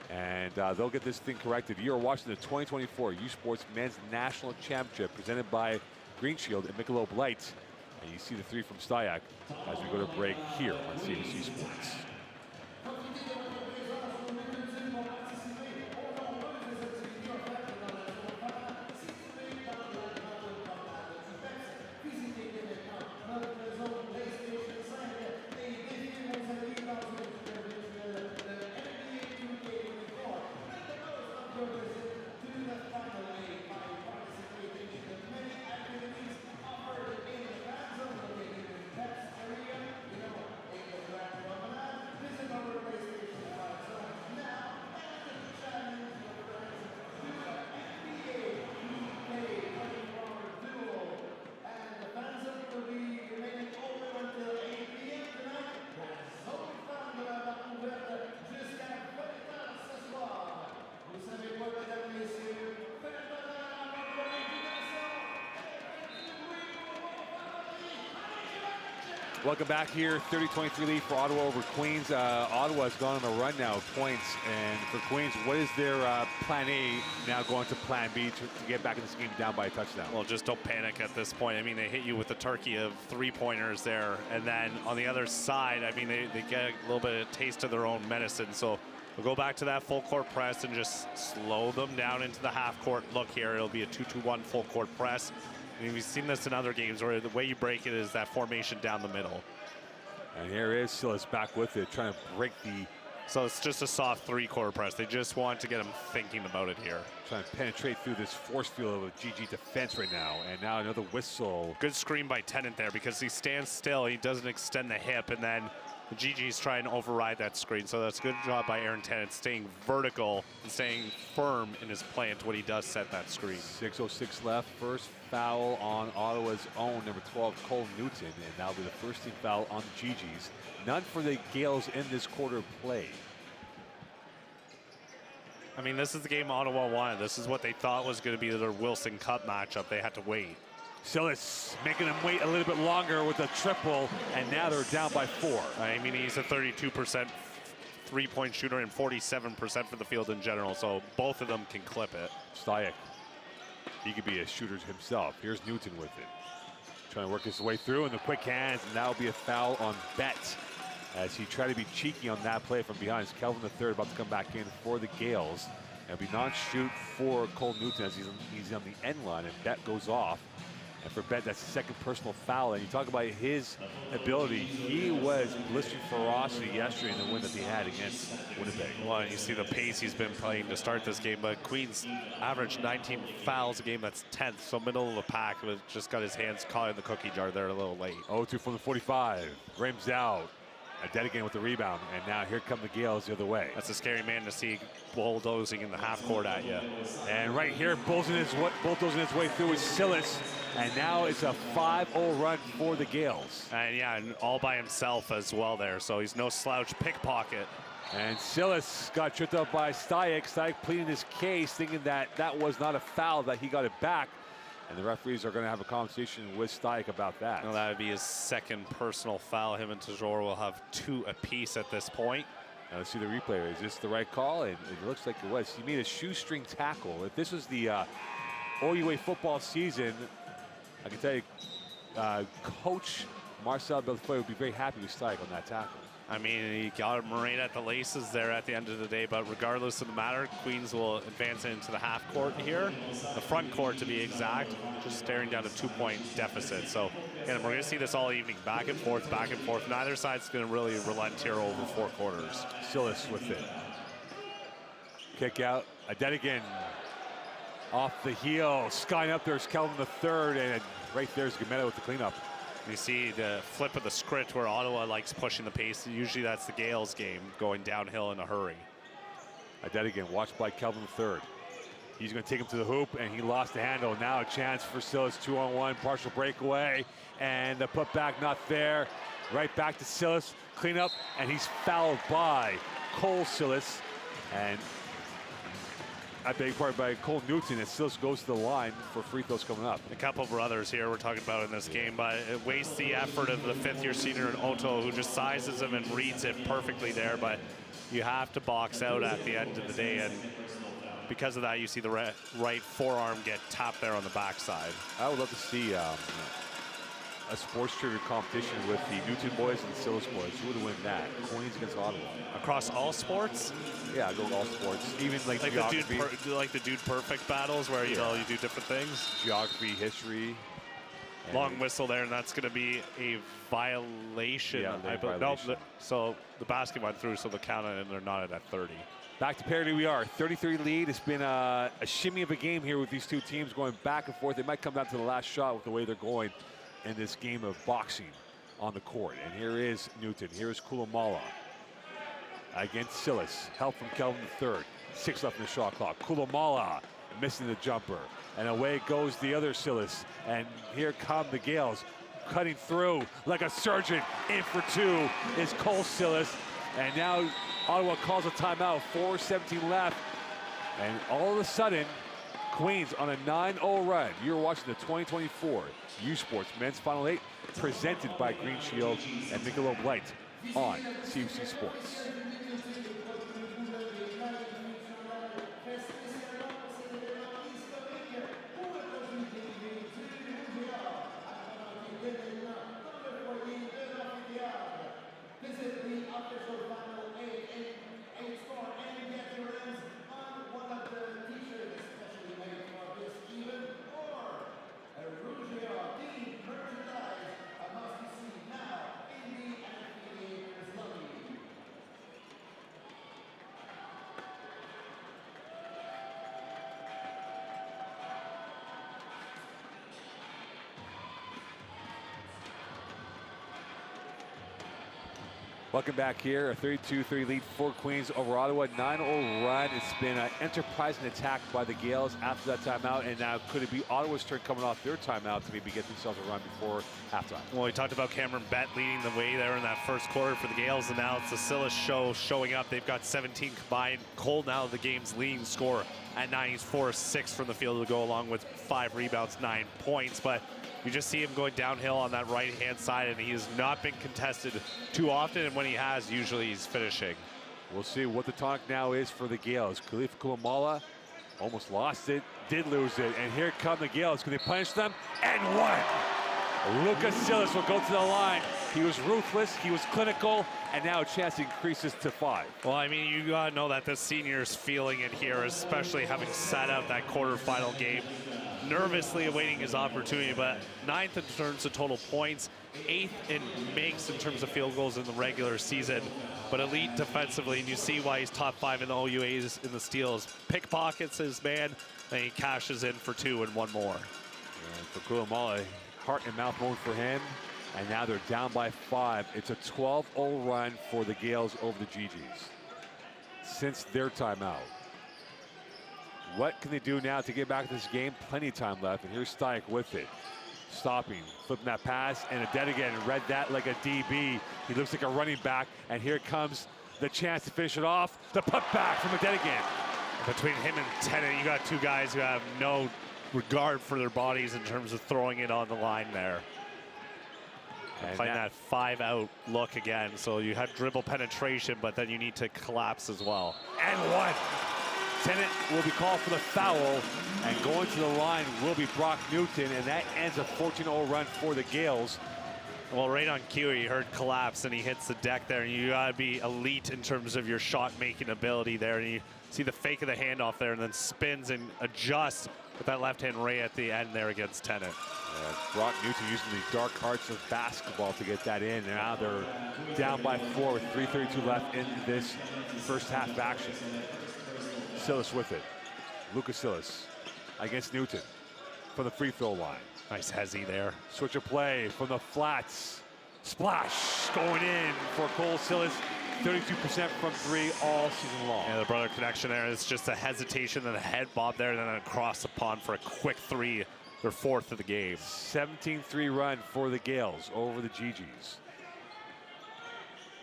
And they'll get this thing corrected. You're watching the 2024 U Sports Men's National Championship presented by Green Shield and Michelob Light. And you see the 3 from Stayek as we go to break here on CBC Sports. Welcome back here. 30-23 lead for Ottawa over Queens. Ottawa has gone on a run now of points. And for Queens, what is their plan A now going to plan B to get back in this game down by a touchdown? Well, just don't panic at this point. I mean, they hit you with the turkey of 3-pointers there. And then on the other side, I mean, they get a little bit of taste of their own medicine. So we'll go back to that full court press and just slow them down into the half court look here. It'll be a 2-2-1 full court press. I mean, we've seen this in other games where the way you break it is that formation down the middle. And here is Silas back with it, trying to break the... So it's just a soft 3-quarter press. They just want to get him thinking about it here. Trying to penetrate through this force field of GG defense right now. And now another whistle. Good screen by Tennant there because he stands still. He doesn't extend the hip, and then GG's trying to override that screen. So that's a good job by Aaron Tennant, staying vertical and staying firm in his plant when he does set that screen. 6:06 left. First foul on Ottawa's own, number 12, Cole Newton. And that'll be the first team foul on the GG's. None for the Gales in this quarter play. I mean, this is the game Ottawa wanted. This is what they thought was going to be their Wilson Cup matchup. They had to wait. Silas making them wait a little bit longer with a triple, and now they're down by 4. I mean, he's a 32% three-point shooter and 47% for the field in general, so both of them can clip it. Stuyck, he could be a shooter himself. Here's Newton with it. Trying to work his way through in the quick hands, and that'll be a foul on Bet as he tried to be cheeky on that play from behind. It's Kelvin III about to come back in for the Gales. It'll be non-shoot for Cole Newton as he's on the end line, and Bet goes off. And for Bet, that's the second personal foul. And you talk about his ability. He was blistering ferocity yesterday in the win that they had against Winnipeg. Well, you see the pace he's been playing to start this game. But Queens averaged 19 fouls a game. That's 10th, so middle of the pack. But just got his hands caught in the cookie jar there a little late. 0-2 from the 45. Rims out. Dedicated with the rebound, and now here come the Gales the other way. That's a scary man to see bulldozing in the half court at you. And right here, bulldozing his way through is Silas, and now it's a 5-0 run for the Gales. And yeah, and all by himself as well there, so he's no slouch pickpocket. And Silas got tripped up by Stuyck. Stuyck pleading his case, thinking that that was not a foul, that he got it back. And the referees are going to have a conversation with Stuyck about that. Well, that would be his second personal foul. Him and Tajor will have 2 apiece at this point. Now let's see the replay. Is this the right call? And it looks like it was. He made a shoestring tackle. If this was the OUA football season, I can tell you, Coach Marcel Belfoy would be very happy with Stuyck on that tackle. I mean, he got him right at the laces there at the end of the day, but regardless of the matter, Queens will advance into the half court here, the front court to be exact, just staring down a 2-point deficit. So, again, we're going to see this all evening, back and forth, back and forth. Neither side's going to really relent here over 4 quarters. Silas with it. Kick out, Adetigan off the heel, skying up there's Kelvin III, and right there's Gametta with the cleanup. You see the flip of the script where Ottawa likes pushing the pace. Usually that's the Gales game, going downhill in a hurry. Adetigan watched by Kelvin III. He's going to take him to the hoop, and he lost the handle. Now a chance for Silas, 2-on-1, partial breakaway, and the putback not there. Right back to Silas, clean up, and he's fouled by Cole Silas. And I beg your pardon, by Cole Newton, and Silas goes to the line for free throws coming up. A couple of brothers here we're talking about in this game, but it wastes the effort of the 5th-year senior in Otto, who just sizes him and reads it perfectly there, but you have to box out at the end of the day, and because of that, you see the right forearm get tapped there on the backside. I would love to see a sports trivia competition with the Newton boys and the Silas boys. Who would win that? Queens against Ottawa. Across all sports? Yeah, go all sports. Even like geography. The Dude Perfect battles where you do different things. Geography, history. Long whistle there, and that's going to be a violation. Yeah, no, so the basket went through, so they'll count it, and they're not at 30. Back to parity we are. 33 lead. It's been a shimmy of a game here with these two teams going back and forth. They might come down to the last shot with the way they're going in this game of boxing on the court. And here is Newton. Here is Kulamala against Silas. Help from Kelvin III. 6 left in the shot clock. Kulamala missing the jumper. And away goes the other Silas. And here come the Gales. Cutting through like a surgeon. In for 2 is Cole Silas. And now Ottawa calls a timeout. 4:17 left. And all of a sudden, Queens on a 9-0 run. You're watching the 2024 U Sports Men's Final 8 presented by Green Shield and Michelob Light on CBC Sports. Welcome back here, a 32-3 lead for Queens over Ottawa. 9-0 run. It's been an enterprising attack by the Gales after that timeout, and now could it be Ottawa's turn coming off their timeout to maybe get themselves a run before halftime? Well, we talked about Cameron Bett leading the way there in that first quarter for the Gales, and now it's the Silas show showing up. They've got 17 combined. Cole now the game's leading scorer at 9. He's 4-6 from the field to go along with 5 rebounds, 9 points, but you just see him going downhill on that right-hand side, and he has not been contested too often, and when he has, usually he's finishing. We'll see what the tonic now is for the Gales. Khalif Kulamala almost lost it, did lose it, and here come the Gales. Can they punish them? And one! Lucas Silas will go to the line. He was ruthless, he was clinical, and now a chance increases to 5. Well, I mean, you gotta know that the senior's feeling it here, especially having sat out that quarterfinal game, nervously awaiting his opportunity, but 9th in terms of total points, 8th in makes in terms of field goals in the regular season, but elite defensively, and you see why he's top 5 in the OUAs in the steals. Pickpockets his man, and he cashes in for 2 and 1 more. And for Kulamala, heart and mouth moment for him, and now they're down by 5. It's a 12-0 run for the Gales over the GGs since their timeout. What can they do now to get back to this game? Plenty of time left, and here's Stuyck with it. Stopping, flipping that pass, and a dead again. Read that like a DB. He looks like a running back, and here comes the chance to finish it off. The putback from a dead again. Between him and Tennant, you got 2 guys who have no regard for their bodies in terms of throwing it on the line there. And playing that 5-out look again, so you have dribble penetration, but then you need to collapse as well. And one. Tennant will be called for the foul, and going to the line will be Brock Newton, and that ends a 14-0 run for the Gales. Well, right on cue, he heard collapse, and he hits the deck there, and you gotta be elite in terms of your shot-making ability there, and you see the fake of the handoff there, and then spins and adjusts with that left hand right at the end there against Tennant. Brock Newton using the dark arts of basketball to get that in. Now they're down by 4 with 3:32 left in this first half action. Silas with it. Lucas Silas against Newton from the free throw line. Nice hezzy there. Switch of play from the flats. Splash going in for Cole Silas. 32% from 3 all season long. Yeah, the brother connection there. It's just a hesitation and a head bob there, and then across the pond for a quick 3. Their 4th of the game. 17-3 run for the Gales over the GGs.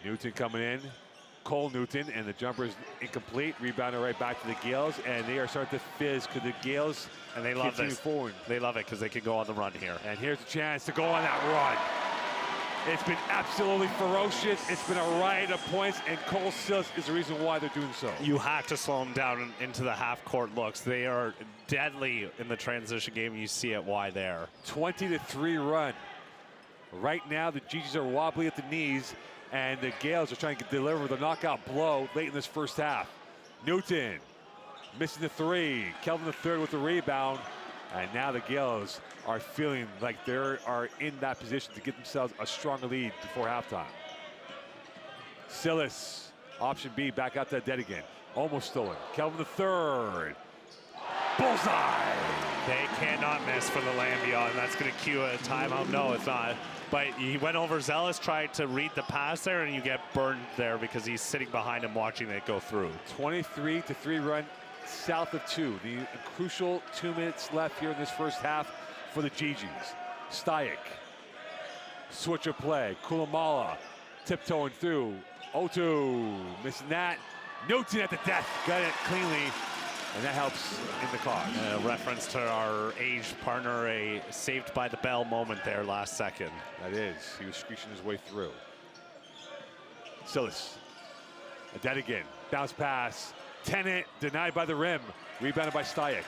Newton coming in. Cole Newton, and the jumper is incomplete. Rebounded right back to the Gales, and they are starting to fizz because the Gales and they love this. Forward. They love it because they can go on the run here. And here's a chance to go on that run. It's been absolutely ferocious. It's been a riot of points, and Cole Silas is the reason why they're doing so. You have to slow them down into the half-court looks. They are deadly in the transition game. You see it why there. 20-3 run. Right now, the GGs are wobbly at the knees, and the Gales are trying to deliver the knockout blow late in this first half. Newton missing the 3. Kelvin III with the rebound. And now the Gales are feeling like they are in that position to get themselves a stronger lead before halftime. Silas, option B, back out to dead again. Almost stolen. Kelvin III. Bullseye! They cannot miss for the Lambia, and that's going to cue a timeout. No, it's not. But he went overzealous, tried to read the pass there, and you get burned there because he's sitting behind him watching it go through. 23-3 run south of 2. The crucial 2 minutes left here in this first half for the GGs. Stuyck. Switch of play. Kulamala tiptoeing through. 0-2. Missing that. Newton at the death. Got it cleanly. And that helps in the cause. A reference to our aged partner, a saved by the bell moment there last second. That is. He was screeching his way through. Silas. That again. Bounce pass. Tennant denied by the rim. Rebounded by Stajek.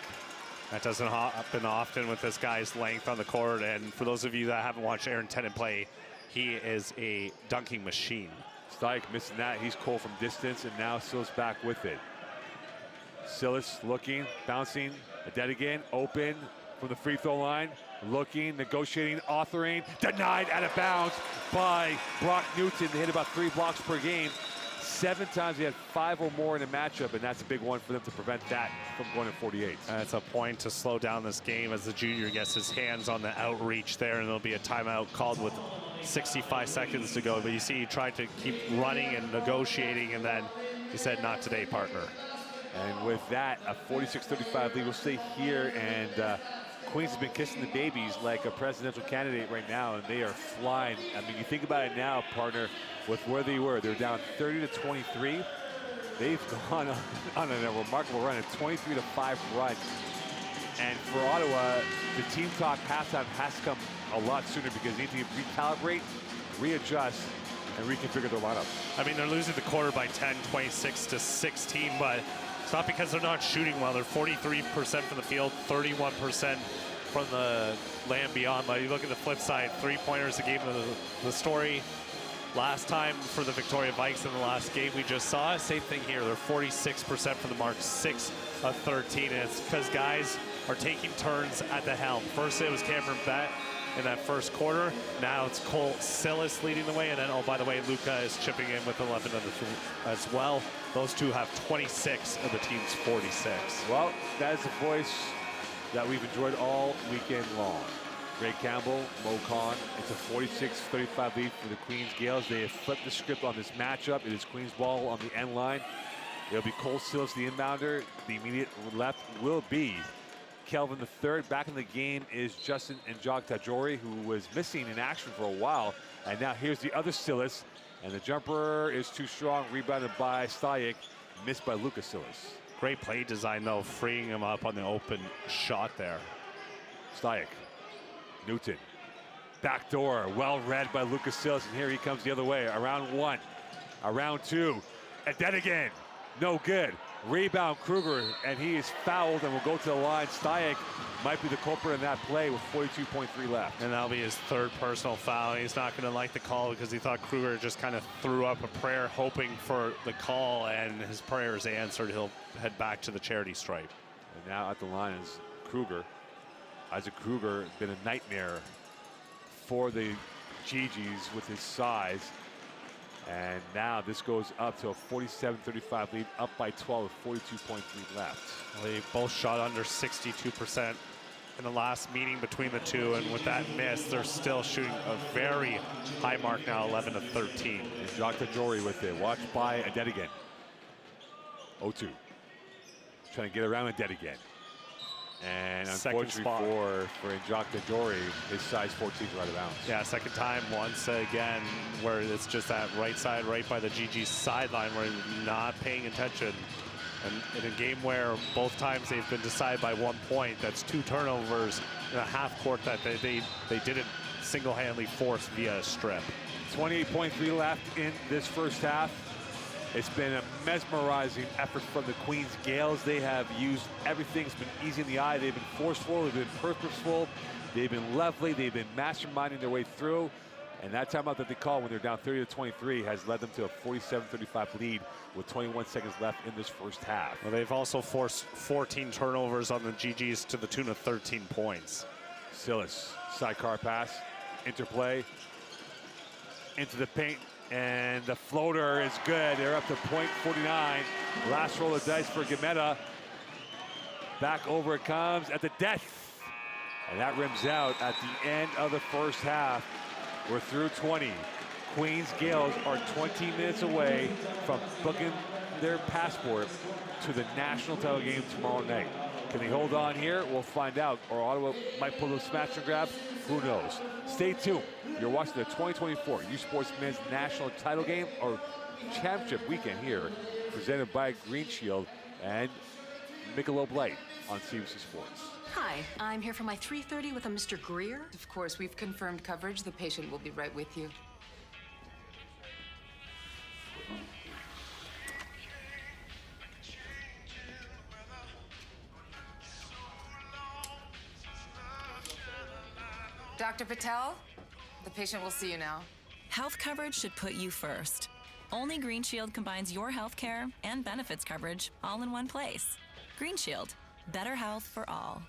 That doesn't happen often with this guy's length on the court. And for those of you that haven't watched Aaron Tennant play, he is a dunking machine. Stajek missing that. He's cold from distance, and now Silas back with it. Silas looking, bouncing. That again. Open from the free throw line. Looking, negotiating, authoring. Denied out of bounds by Brock Newton. They hit about 3 blocks per game. 7 times he had 5 or more in a matchup, and that's a big one for them to prevent that from going to 48. It's a point to slow down this game as the junior gets his hands on the outreach there, and there'll be a timeout called with 65 seconds to go. But you see he tried to keep running and negotiating, and then he said, "Not today, partner." And with that, a 46-35 lead. We'll stay here, and Queens has been kissing the babies like a presidential candidate right now, and they are flying. I mean, you think about it now, partner, with where they were. They're down 30-23. They've gone on a remarkable run, a 23-5 run. And for Ottawa, the team talk halftime has come a lot sooner because they need to recalibrate, readjust, and reconfigure their lineup. I mean, they're losing the quarter by 10, 26-16, but it's not because they're not shooting well. They're 43% from the field, 31% from the land beyond. But you look at the flip side, 3-pointers a game. The story last time for the Victoria Vikes in the last game we just saw, same thing here. They're 46% from the mark, 6 of 13. And it's because guys are taking turns at the helm. First it was Cameron Bett in that first quarter. Now it's Cole Silas leading the way, and then, oh, by the way, Luka is chipping in with 11 as well. Those two have 26 of the team's 46. Well, that is the voice that we've enjoyed all weekend long. Ray Campbell, Mo Khan. It's a 46-35 lead for the Queens Gales. They have flipped the script on this matchup. It is Queens ball on the end line. It'll be Cole Silas, the inbounder. The immediate left will be Kelvin III. Back in the game is Justin Njok Tajori, who was missing in action for a while. And now here's the other Silas. And the jumper is too strong, rebounded by Stajek, missed by Lucas Silas. Great play design, though, freeing him up on the open shot there. Stajek, Newton, back door, well read by Lucas Silas, and here he comes the other way. Around 1, around 2, and then again, no good. Rebound Kruger, and he is fouled and will go to the line. Stajek might be the culprit in that play with 42.3 left. And that'll be his 3rd personal foul. He's not going to like the call because he thought Kruger just kind of threw up a prayer hoping for the call, and his prayer is answered. He'll head back to the charity stripe. And now at the line is Kruger. Isaac Kruger has been a nightmare for the GGs with his size. And now this goes up to a 47-35 lead, up by 12 with 42.3 left. Well, they both shot under 62% in the last meeting between the two, and with that miss, they're still shooting a very high mark now, 11-13. And Jacques Tajori with it, watched by Adedigan. 0-2, trying to get around Adedigan. And unfortunately for Jacques Tajori, his size 14 is right of bounds. Yeah, second time once again where it's just that right side, right by the GG sideline where he's not paying attention. And in a game where both times they've been decided by 1 point, that's 2 turnovers in a half court that they didn't single-handedly force via a strip. 28.3 left in this first half. It's been a mesmerizing effort from the Queens Gales. They have used everything. It's been easy in the eye. They've been forceful. They've been purposeful. They've been lovely. They've been masterminding their way through. And that timeout that they call when they're down 30-23 has led them to a 47-35 lead with 21 seconds left in this first half. Well, they've also forced 14 turnovers on the GGs to the tune of 13 points. Silas, sidecar pass, interplay, into the paint. And the floater is good. They're up to point 49. Last roll of dice for Gametta. Back over it comes at the death. And that rims out at the end of the first half. We're through 20. Queens Gales are 20 minutes away from booking their passport to the national title game tomorrow night. Can they hold on here? We'll find out. Or Ottawa might pull a smash and grab. Who knows? Stay tuned. You're watching the 2024 U Sports Men's National Title Game or Championship Weekend here, presented by Green Shield. And Michelob Light on CBC Sports. Hi, I'm here for my 3:30 with a Mr. Greer. Of course, we've confirmed coverage. The patient will be right with you. Dr. Patel, the patient will see you now. Health coverage should put you first. Only Green Shield combines your health care and benefits coverage all in one place. Green Shield, better health for all.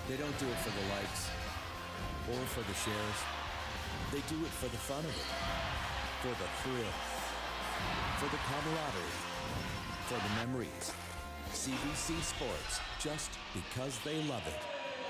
They don't do it for the likes or for the shares. They do it for the fun of it, for the thrill, for the camaraderie, for the memories. CBC Sports, just because they love it.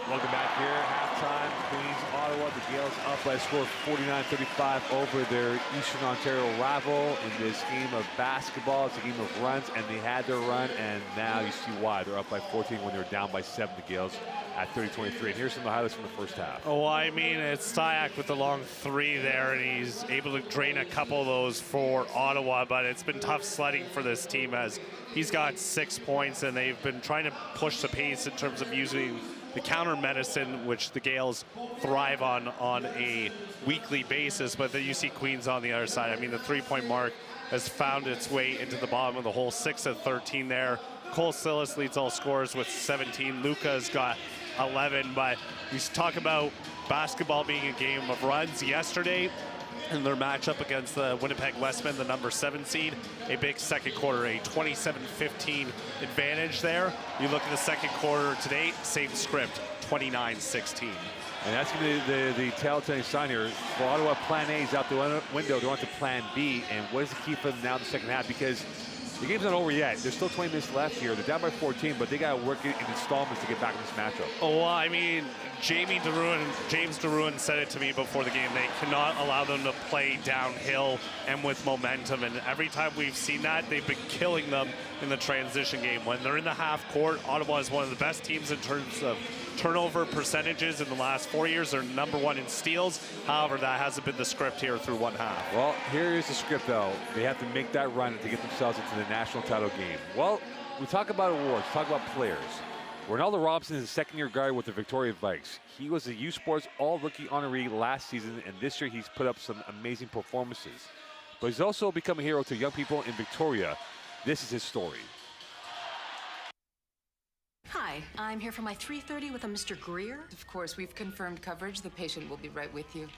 Welcome back here. Halftime, Queens, Ottawa. The Gales up by a score of 49-35 over their Eastern Ontario rival in this game of basketball. It's a game of runs, and they had their run, and now you see why. They're up by 14 when they were down by 7, the Gales, at 30-23. And here's some of the highlights from the first half. Oh, I mean, it's Styak with the long three there, and he's able to drain a couple of those for Ottawa, but it's been tough sledding for this team as he's got 6 points, and they've been trying to push the pace in terms of using the counter medicine, which the Gales thrive on a weekly basis. But then you see Queens on the other side. I mean, the three-point mark has found its way into the bottom of the hole. 6 of 13 there. Cole Sillis leads all scorers with 17. Luka's got 11. But you talk about basketball being a game of runs. Yesterday, in their matchup against the Winnipeg Westmen, the number 7 seed, a big second quarter, a 27-15 advantage there. You look at the second quarter today, same script, 29-16. And that's going to be the telltale sign here. For Ottawa, plan A is out the window. They're on to plan B. And what is the key for them now in the second half? Because the game's not over yet. There's still 20 minutes left here. They're down by 14, but they got to work it in installments to get back in this matchup. Oh, well, I mean, James DeRuin said it to me before the game. They cannot allow them to play downhill and with momentum. And every time we've seen that, they've been killing them in the transition game. When they're in the half court, Ottawa is one of the best teams in terms of turnover percentages in the last 4 years. They're number 1 in steals. However, that hasn't been the script here through one half. Well, here is the script, though. They have to make that run to get themselves into the national title game. Well, we talk about awards, talk about players. Ronaldo Robinson is a second-year guard with the Victoria Vikes. He was a U Sports All-Rookie honoree last season, and this year he's put up some amazing performances. But he's also become a hero to young people in Victoria. This is his story. Hi, I'm here for my 3:30 with a Mr. Greer. Of course, we've confirmed coverage. The patient will be right with you.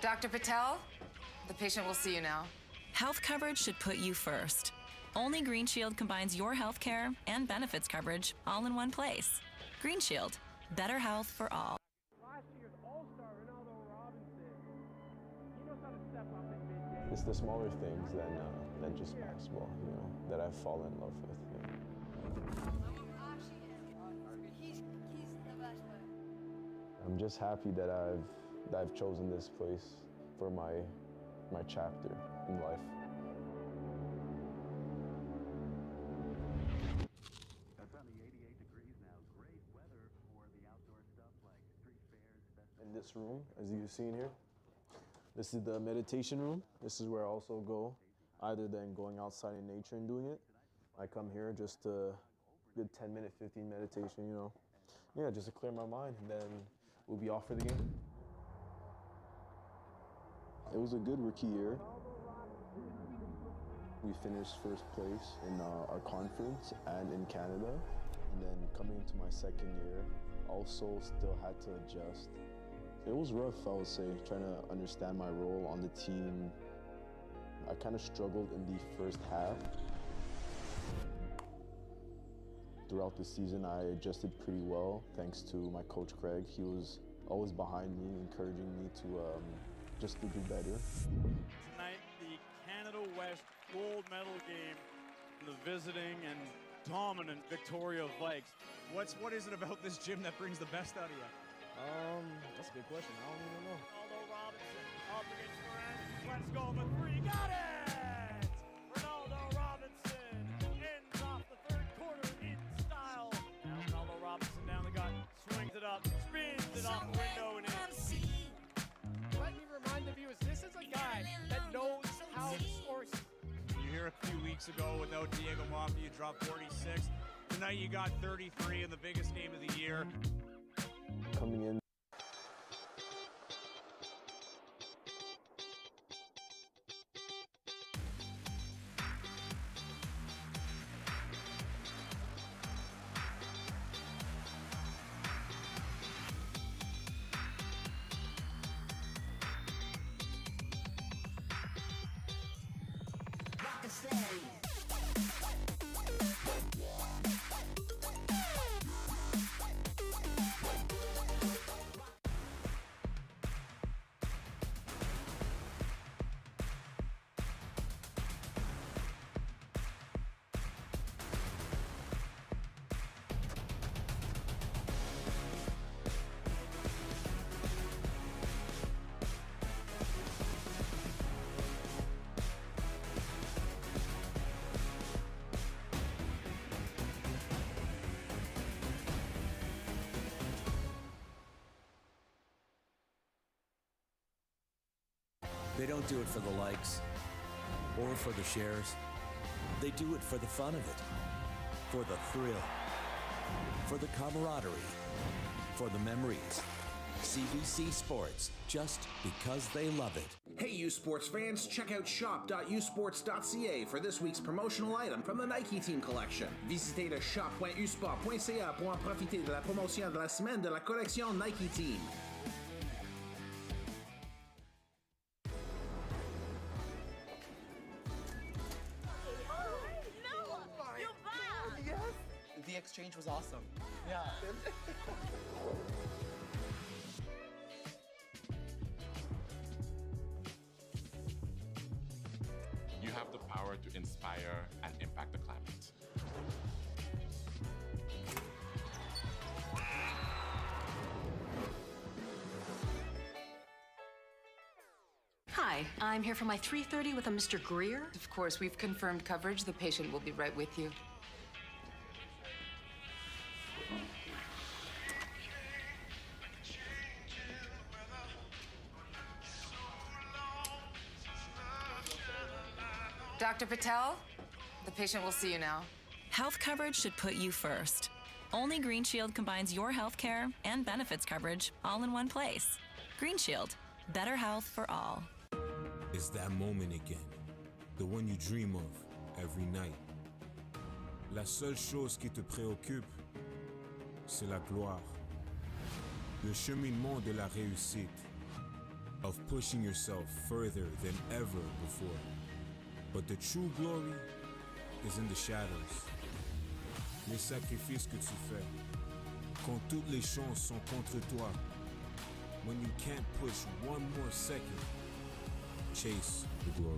Dr. Patel, the patient will see you now. Health coverage should put you first. Only Green Shield combines your health care and benefits coverage all in one place. Green Shield, better health for all. It's the smaller things than just basketball, you know, that I've fallen in love with. Yeah. I'm just happy that I've chosen this place for my chapter in life. In this room, as you've seen here, this is the meditation room. This is where I also go, either than going outside in nature and doing it. I come here just a good 10-minute, 15 meditation, you know. Yeah, just to clear my mind, and then we'll be off for the game. It was a good rookie year. We finished first place in our conference and in Canada. And then coming into my second year, also still had to adjust. It was rough, I would say, trying to understand my role on the team. I kind of struggled in the first half. Throughout the season, I adjusted pretty well, thanks to my coach, Craig. He was always behind me, encouraging me to just to do better. Tonight, the Canada West gold medal game, the visiting and dominant Victoria Vikes. What is it about this gym that brings the best out of you? That's a good question. I don't even know. Ronaldo Robinson up against Moran. Let's go for three. Got it! Ronaldo Robinson ends off the third quarter in style. Now Ronaldo Robinson down the gut, swings it up, spins it off the window and in. Let me remind the viewers, this is a guy that knows how to score. You hear a few weeks ago without Diego Mafia, you dropped 46. Tonight you got 33 in the biggest game of the year. Coming in. They don't do it for the likes or for the shares. They do it for the fun of it, for the thrill, for the camaraderie, for the memories. CBC Sports, just because they love it. Hey, U Sports fans, check out shop.usports.ca for this week's promotional item from the Nike Team Collection. Visitez le shop.usport.ca pour en profiter de la promotion de la semaine de la collection Nike Team. The exchange was awesome. Yeah. You have the power to inspire and impact the climate. Hi, I'm here for my 3:30 with a Mr. Greer. Of course, we've confirmed coverage. The patient will be right with you. Dr. Patel, the patient will see you now. Health coverage should put you first. Only Green Shield combines your health care and benefits coverage all in one place. Green Shield, better health for all. It's that moment again, the one you dream of every night. La seule chose qui te préoccupe, c'est la gloire. Le cheminement de la réussite, of pushing yourself further than ever before. But the true glory is in the shadows. Les sacrifices que tu fais, quand toutes les chances sont contre toi, when you can't push one more second, Chase the glory.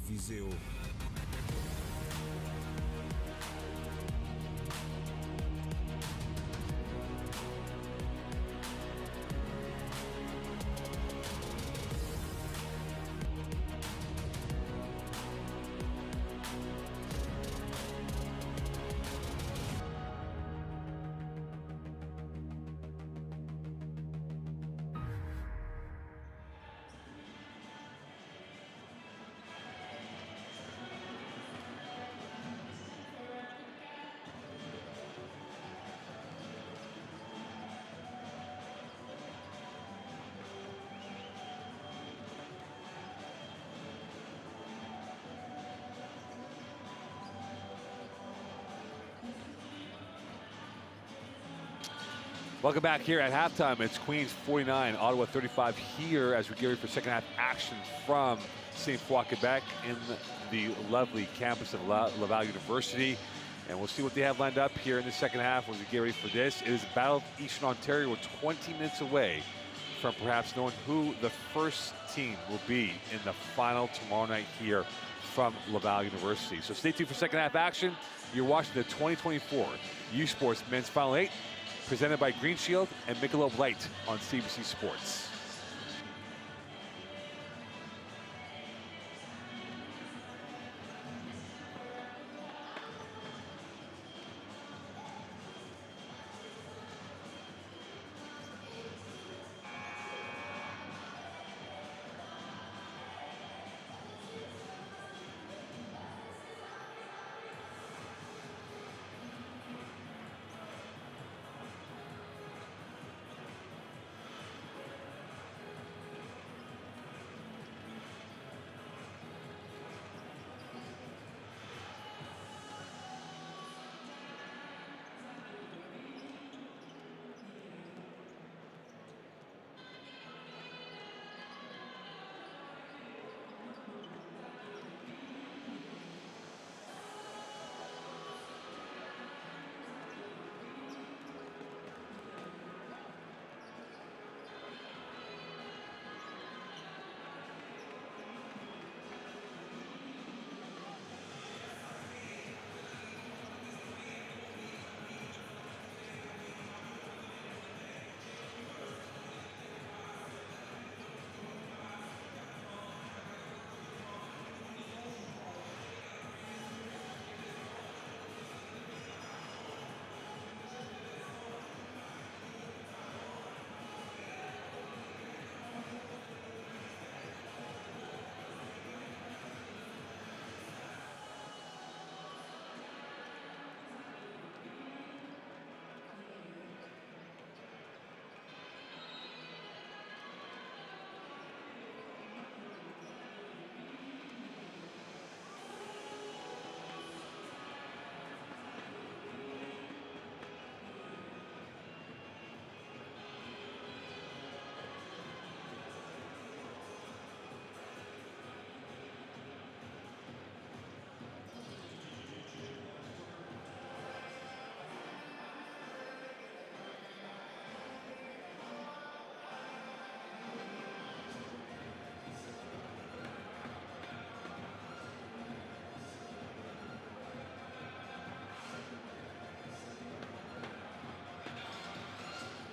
Visez haut. Welcome back here at halftime. It's Queens 49, Ottawa 35 here as we get ready for second half action from St. Foy, Quebec in the lovely campus of Laval University. And we'll see what they have lined up here in the second half as we get ready for this. It is a battle of Eastern Ontario. We're 20 minutes away from perhaps knowing who the first team will be in the final tomorrow night here from Laval University. So stay tuned for second half action. You're watching the 2024 U Sports Men's Final 8. Presented by Green Shield and Michelob Light on CBC Sports.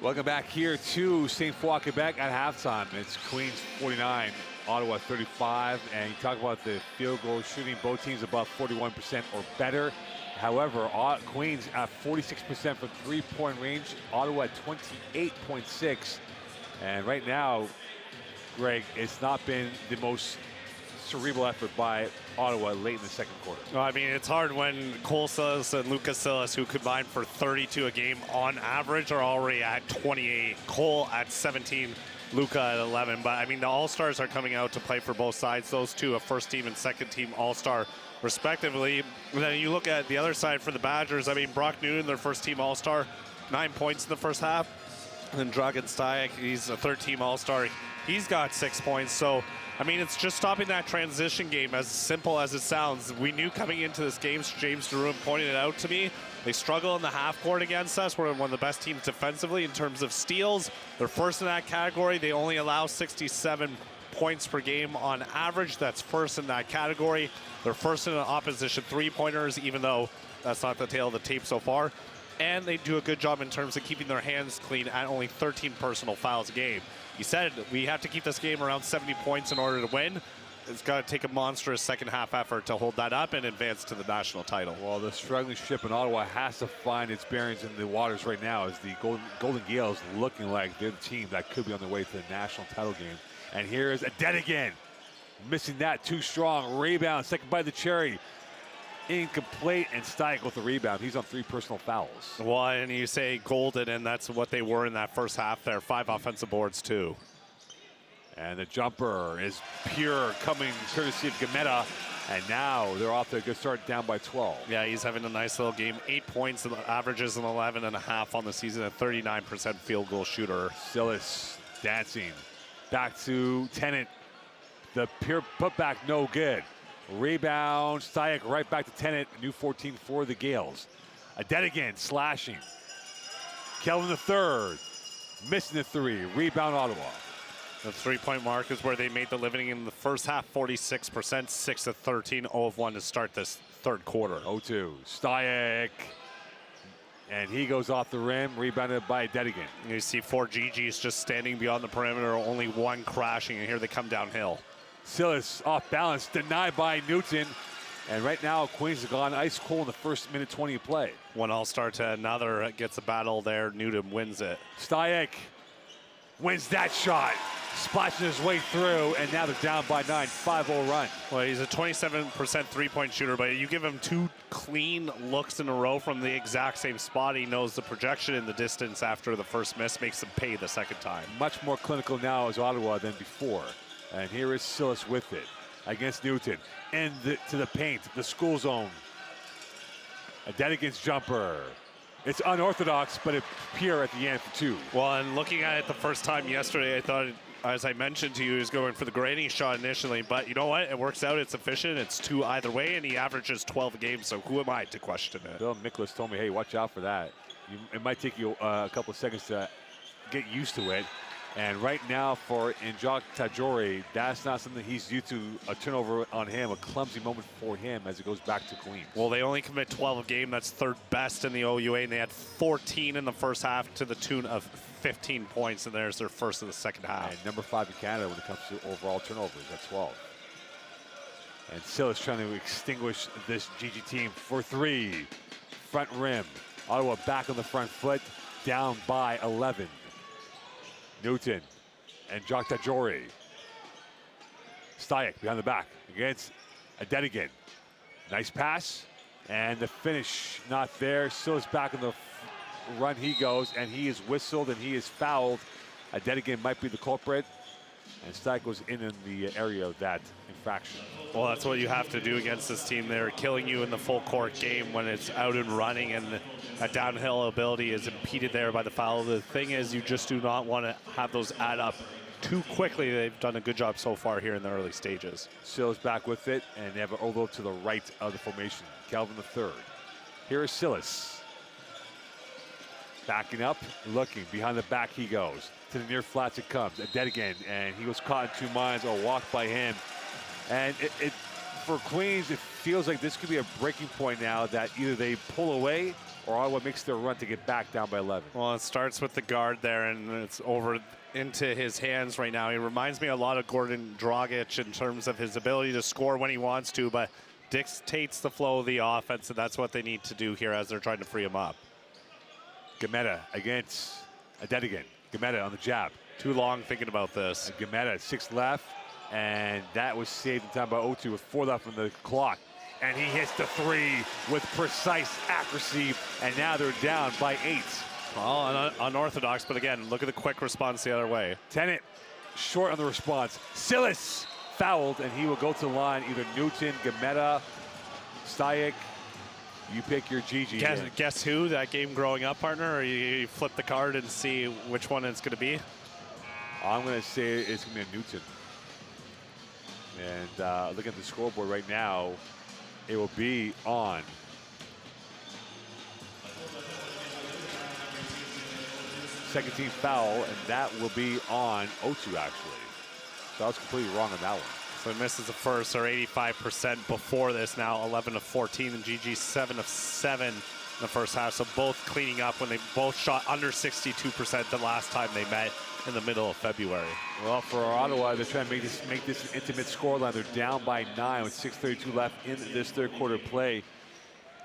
Welcome back here to St. Foy, Quebec at halftime. It's Queens 49, Ottawa 35. And you talk about the field goal shooting, both teams above 41% or better. However, Queens at 46% from three-point range, Ottawa at 28.6. And right now, Greg, it's not been the most cerebral effort by Ottawa late in the second quarter. No, I mean, it's hard when Cole Silas and Lucas Silas, who combined for 32 a game on average, are already at 28. Cole at 17, Luca at 11. But, I mean, the All-Stars are coming out to play for both sides. Those two, a first-team and second-team All-Star, respectively. And then you look at the other side for the Badgers. I mean, Brock Noonan, their first-team All-Star, 9 points in the first half. And then Dragan Stajek, he's a third-team All-Star. He's got 6 points. So, I mean, it's just stopping that transition game, as simple as it sounds. We knew coming into this game, James Deruin pointed it out to me, they struggle in the half court against us. We're one of the best teams defensively in terms of steals. They're first in that category. They only allow 67 points per game on average. That's first in that category. They're first in opposition three-pointers, even though that's not the tail of the tape so far. And they do a good job in terms of keeping their hands clean at only 13 personal fouls a game. He said we have to keep this game around 70 points in order to win. It's got to take a monstrous second half effort to hold that up and advance to the national title. Well, the struggling ship in Ottawa has to find its bearings in the waters right now as the Golden Gales looking like they're the team that could be on their way to the national title game. And here's Adedigan. Missing that too strong. Rebound, second by the cherry. Incomplete, and Steick with the rebound. He's on 3 personal fouls. Well, and you say golden, and that's what they were in that first half there. 5 offensive boards, too. And the jumper is pure, coming courtesy of Gametta. And now they're off to a good start, down by 12. Yeah, he's having a nice little game. 8 points, averages an 11.5 on the season, a 39% field goal shooter. Silas dancing. Back to Tennant. The pure putback, no good. Rebound, Steick right back to Tennant. A new 14 for the Gales. Adedigan slashing. Kelvin the third, missing the 3. Rebound Ottawa. The three-point mark is where they made the living in the first half, 46%, 6 of 13, 0 of 1 to start this third quarter. 0-2, Steick. And he goes off the rim, rebounded by Adedigan. You see 4 GGs just standing beyond the perimeter, only 1 crashing, and here they come downhill. Silas off balance, denied by Newton. And right now, Queens has gone ice cold in the first minute 20 of play. One all-star to another, gets a battle there. Newton wins it. Steick wins that shot, splashing his way through, and now they're down by 9, 5-0 run. Well, he's a 27% three-point shooter, but you give him 2 clean looks in a row from the exact same spot. He knows the projection in the distance after the first miss makes him pay the second time. Much more clinical now as Ottawa than before. And here is Silas with it against Newton. And to the paint, the school zone. Adedigan's jumper. It's unorthodox, but it's pure at the end for 2. Well, and looking at it the first time yesterday, I thought, as I mentioned to you, he was going for the grading shot initially. But you know what? It works out. It's efficient. It's 2 either way, and he averages 12 a game. So who am I to question it? Bill Nicholas told me, hey, watch out for that. It might take you a couple of seconds to get used to it. And right now for Njok Tajori, that's not something he's used to. A turnover on him, a clumsy moment for him as it goes back to Queens. Well, they only commit 12 a game. That's 3rd best in the OUA, and they had 14 in the first half to the tune of 15 points, and there's their first of the second half. And number 5 in Canada when it comes to overall turnovers at 12. And Silas trying to extinguish this GG team for 3. Front rim. Ottawa back on the front foot, down by 11. Newton and Jock Tajori. Steick behind the back against Adedigan. Nice pass, and the finish not there. Silas back on the run he goes, and he is whistled and he is fouled. Adedigan might be the culprit, and Steick was in the area of that infraction. Well, that's what you have to do against this team. They're killing you in the full court game when it's out and running, and that downhill ability is impeded there by the foul. The thing is, you just do not want to have those add up too quickly. They've done a good job so far here in the early stages. Silas back with it, and they have an overload to the right of the formation. Calvin the third. Here is Silas. Backing up, looking. Behind the back he goes. To the near flats it comes. Adedigan, and he was caught in 2 minds or walked by him. And for Queens, it feels like this could be a breaking point now that either they pull away or Ottawa makes their run to get back down by 11. Well, it starts with the guard there, and it's over into his hands right now. He reminds me a lot of Gordon Dragic in terms of his ability to score when he wants to, but dictates the flow of the offense, and that's what they need to do here as they're trying to free him up. Gametta against Adedigan. Gametta on the jab. Too long thinking about this. Gametta, 6 left, and that was saved in time by O2 with 4 left on the clock. And he hits the 3 with precise accuracy, and now they're down by 8. Well, unorthodox, but again, look at the quick response the other way. Tennant short on the response. Silas fouled, and he will go to the line. Either Newton, Gametta, Steick. You pick your GG. Guess who? That game growing up, partner? Or you flip the card and see which one it's going to be? I'm going to say it's going to be a Newton. And looking at the scoreboard right now, it will be on second team foul, and that will be on O2 actually. So I was completely wrong on that one. So he misses the first, or 85% before this. Now 11 of 14, and GG 7 of 7 in the first half. So both cleaning up when they both shot under 62% the last time they met in the middle of February. Well, for Ottawa, they're trying to make this an intimate scoreline. They're down by 9 with 6:32 left in this third quarter play.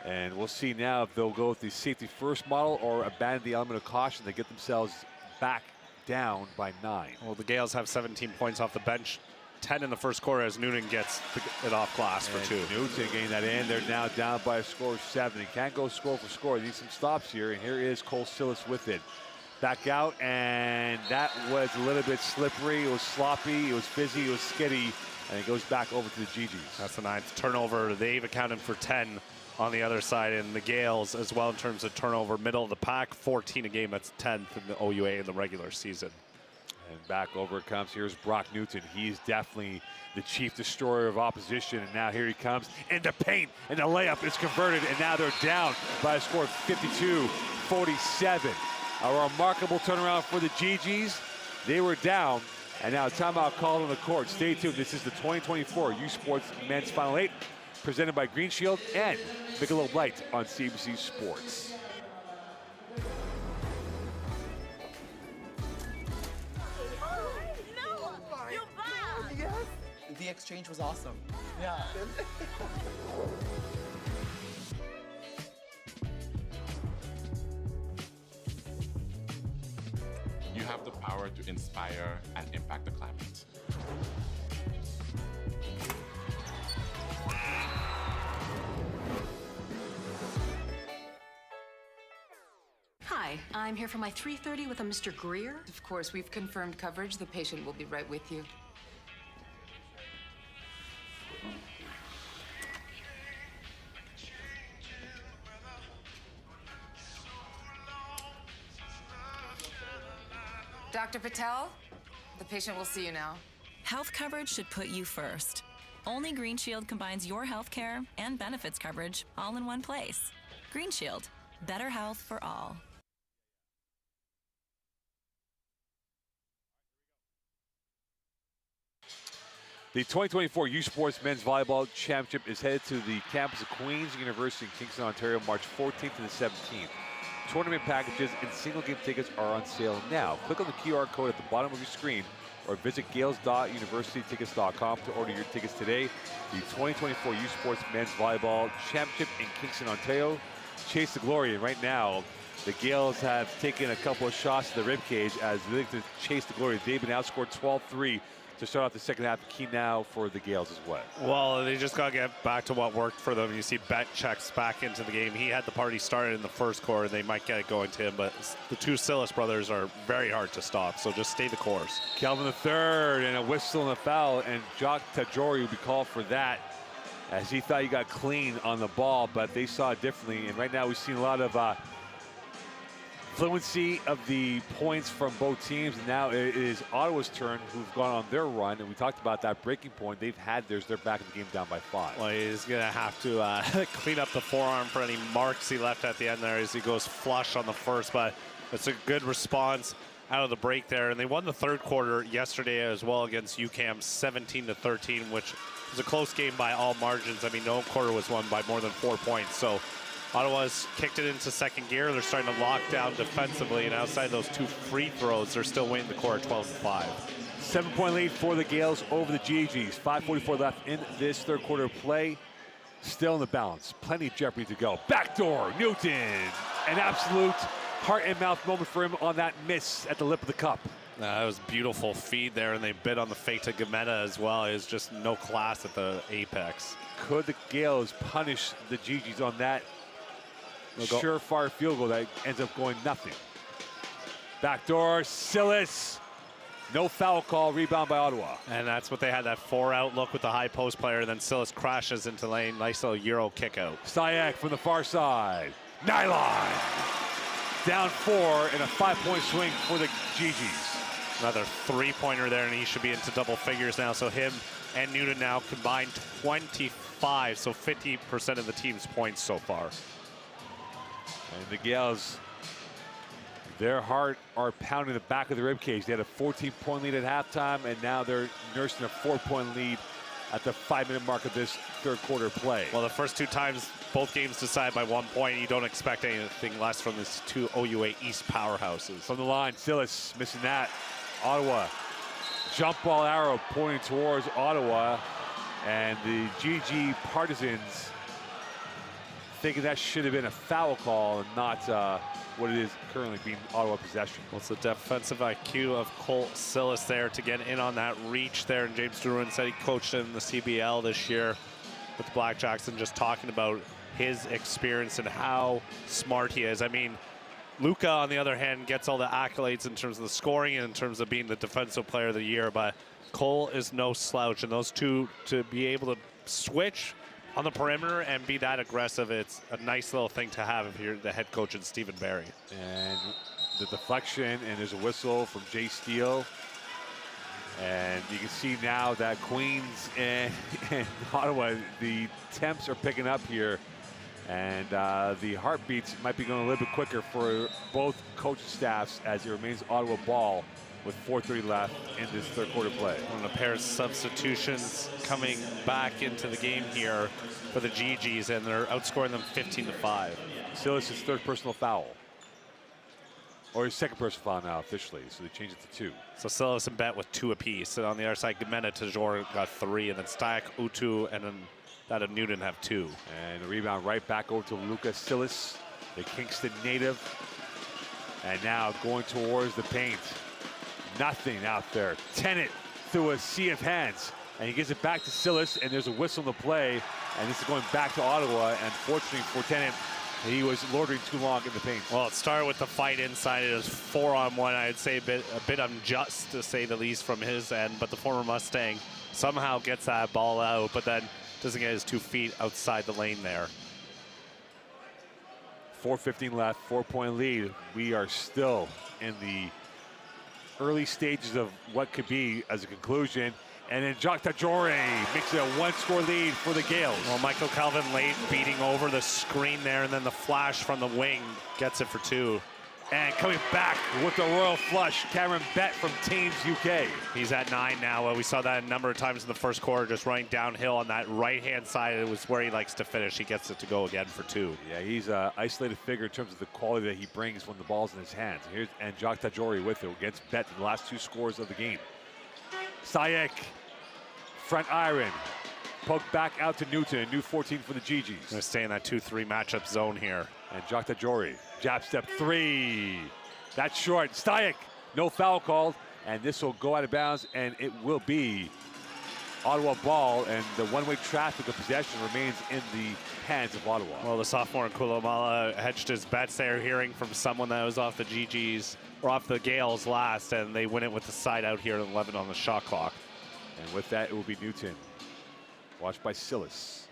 And we'll see now if they'll go with the safety first model or abandon the element of caution to get themselves back down by 9. Well, the Gales have 17 points off the bench, 10 in the first quarter as Noonan gets it off glass for 2. Newton getting that in. They're now down by a score of 7. They can't go score for score. They need some stops here, and here is Cole Sillis with it. Back out, and that was a little bit slippery. It was sloppy, it was fizzy, it was skitty, and it goes back over to the GGs. That's the 9th turnover. They've accounted for 10 on the other side, and the Gales as well in terms of turnover, middle of the pack, 14 a game. That's 10th in the OUA in the regular season. And back over it comes. Here's Brock Newton. He's definitely the chief destroyer of opposition, and now here he comes into paint, and the layup is converted, and now they're down by a score of 52-47. A remarkable turnaround for the GGs. They were down, and now timeout called on the court. Stay tuned. This is the 2024 U Sports Men's Final 8, presented by Green Shield and Michelob Light on CBC Sports. The exchange was awesome. Yeah. You have the power to inspire and impact the climate. Hi, I'm here for my 3:30 with a Mr. Greer. Of course, we've confirmed coverage. The patient will be right with you. Dr. Patel, the patient will see you now. Health coverage should put you first. Only Green Shield combines your health care and benefits coverage all in one place. Green Shield, better health for all. The 2024 U Sports Men's Volleyball Championship is headed to the campus of Queen's University in Kingston, Ontario, March 14th to the 17th. Tournament packages and single-game tickets are on sale now. Click on the QR code at the bottom of your screen or visit gales.universitytickets.com to order your tickets today. The 2024 U Sports Men's Volleyball Championship in Kingston, Ontario. Chase the glory, and right now, the Gales have taken a couple of shots to the ribcage as they look to chase the glory. They've been outscored 12-3 to start off the second half. Key now for the Gales as well. Well, they just got to get back to what worked for them. You see Bet checks back into the game. He had the party started in the first quarter. They might get it going to him, but the two Sillis brothers are very hard to stop, so just stay the course. Kelvin III and a whistle and a foul, and Jock Tajori will be called for that as he thought he got clean on the ball, but they saw it differently. And right now we've seen a lot of fluency of the points from both teams. And now it is Ottawa's turn, who've gone on their run, and we talked about that breaking point. They've had theirs. They're back in the game down by 5. Well, he's going to have to clean up the forearm for any marks he left at the end there as he goes flush on the first, but it's a good response out of the break there. And they won the third quarter yesterday as well against UQAM 17-13, which was a close game by all margins. I mean, no quarter was won by more than 4 points. So Ottawa's kicked it into second gear. They're starting to lock down defensively, and outside those 2 free throws, they're still winning the quarter 12-5. 7-point lead for the Gales over the GGs. 5:44 left in this third quarter of play. Still in the balance. Plenty of jeopardy to go. Backdoor, Newton. An absolute heart and mouth moment for him on that miss at the lip of the cup. That was beautiful feed there, and they bid on the fake to Gametta as well. It was just no class at the apex. Could the Gales punish the GGs on that surefire field goal that ends up going nothing? Backdoor, Sillis. No foul call, rebound by Ottawa. And that's what they had, that 4-out look with the high post player, and then Sillis crashes into lane. Nice little Euro kick out. Stayek from the far side. Nylon. Down 4 and a 5-point swing for the GGs. Another 3-pointer there, and he should be into double figures now. So him and Newton now combined 25, so 50% of the team's points so far. And the Gales Their heart are pounding the back of the rib cage. They had a 14-point lead at halftime, and now they're nursing a 4-point lead at the 5-minute mark of this third quarter play. Well, the first 2 times, both games decided by 1 point. You don't expect anything less from these 2 OUA East powerhouses. From the line, Silas missing that. Ottawa, jump ball arrow pointing towards Ottawa, and the GG Partisans thinking that should have been a foul call and not what it is currently being Ottawa possession. Well, it's the defensive IQ of Cole Silas there to get in on that reach there. And James Drouin said he coached in the CBL this year with the Blackjacks, and just talking about his experience and how smart he is. I mean, Luka, on the other hand, gets all the accolades in terms of the scoring and in terms of being the defensive player of the year, but Cole is no slouch. And those two, to be able to switch on the perimeter and be that aggressive, it's a nice little thing to have if you're the head coach in Stephen Barry. And the deflection, and there's a whistle from Jay Steele. And you can see now that Queens and Ottawa, the temps are picking up here. And the heartbeats might be going a little bit quicker for both coaching staffs as it remains Ottawa ball with 4:30 left in this third quarter play. One of the pair of substitutions coming back into the game here for the GGs, and they're outscoring them 15-5. Silas' third personal foul. Or his second personal foul now officially, so they changed it to 2. So Silas and Bet with 2 apiece. And on the other side, Gemena Tajor got 3, and then Stayak, Utu, and then that of Newton have 2. And the rebound right back over to Luka Silas, the Kingston native. And now going towards the paint. Nothing out there. Tennant through a sea of hands. And he gives it back to Silas, and there's a whistle in the play. And this is going back to Ottawa. And fortunately for Tennant, he was loitering too long in the paint. Well, it started with the fight inside. It was 4-on-1. I'd say a bit unjust, to say the least, from his end. But the former Mustang somehow gets that ball out, but then doesn't get his 2 feet outside the lane there. 4:15 left, 4-point lead. We are still in the early stages of what could be as a conclusion. And then Jacques Tajore makes it a 1-score lead for the Gales. Well, Michael Calvin late beating over the screen there, and then the flash from the wing gets it for 2. And coming back with the royal flush, Cameron Bett from Teams UK. He's at 9 now. We saw that a number of times in the first quarter, just running downhill on that right-hand side. It was where he likes to finish. He gets it to go again for 2. Yeah, he's an isolated figure in terms of the quality that he brings when the ball's in his hands. And Jacques Tajori with it against Bett in the last 2 scores of the game. Sayek, front iron. Poked back out to Newton, a new 14 for the GGs. Going to stay in that 2-3 matchup zone here. And Jacques Tajori, jab step 3. That's short. Stayek, no foul called. And this will go out of bounds, and it will be Ottawa ball. And the one-way traffic of possession remains in the hands of Ottawa. Well, the sophomore Kulamala hedged his bets there, hearing from someone that was off the GGs, or off the Gales last, and they win it with the side out here at 11 on the shot clock. And with that, it will be Newton. Watched by Silas.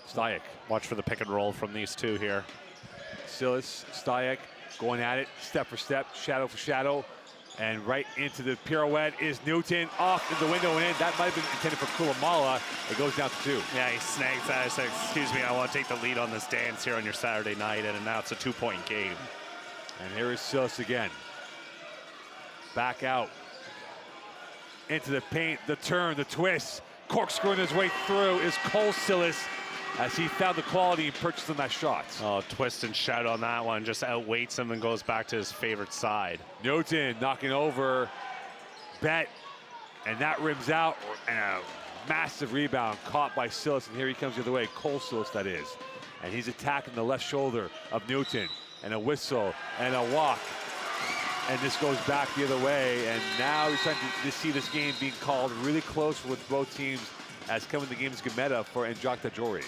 Stayek. Watch for the pick and roll from these two here. Silas, Stayek going at it, step for step, shadow for shadow. And right into the pirouette is Newton, off in the window and in. That might have been intended for Kulamala. It goes down to 2. Yeah, he snags that. I said, excuse me, I want to take the lead on this dance here on your Saturday night, and now it's a 2-point game. And here is Silas again. Back out. Into the paint, the turn, the twist. Corkscrewing his way through is Cole Silas as he found the quality and purchased on that shot. Oh, twist and shout on that one. Just outweights him and goes back to his favorite side. Newton knocking over Bet, and that rims out. And a massive rebound caught by Silas, and here he comes the other way. Cole Silas, that is. And he's attacking the left shoulder of Newton. And a whistle and a walk. And this goes back the other way. And now we're starting to see this game being called really close with both teams as coming the game is Gemeta for Jacques Tajori.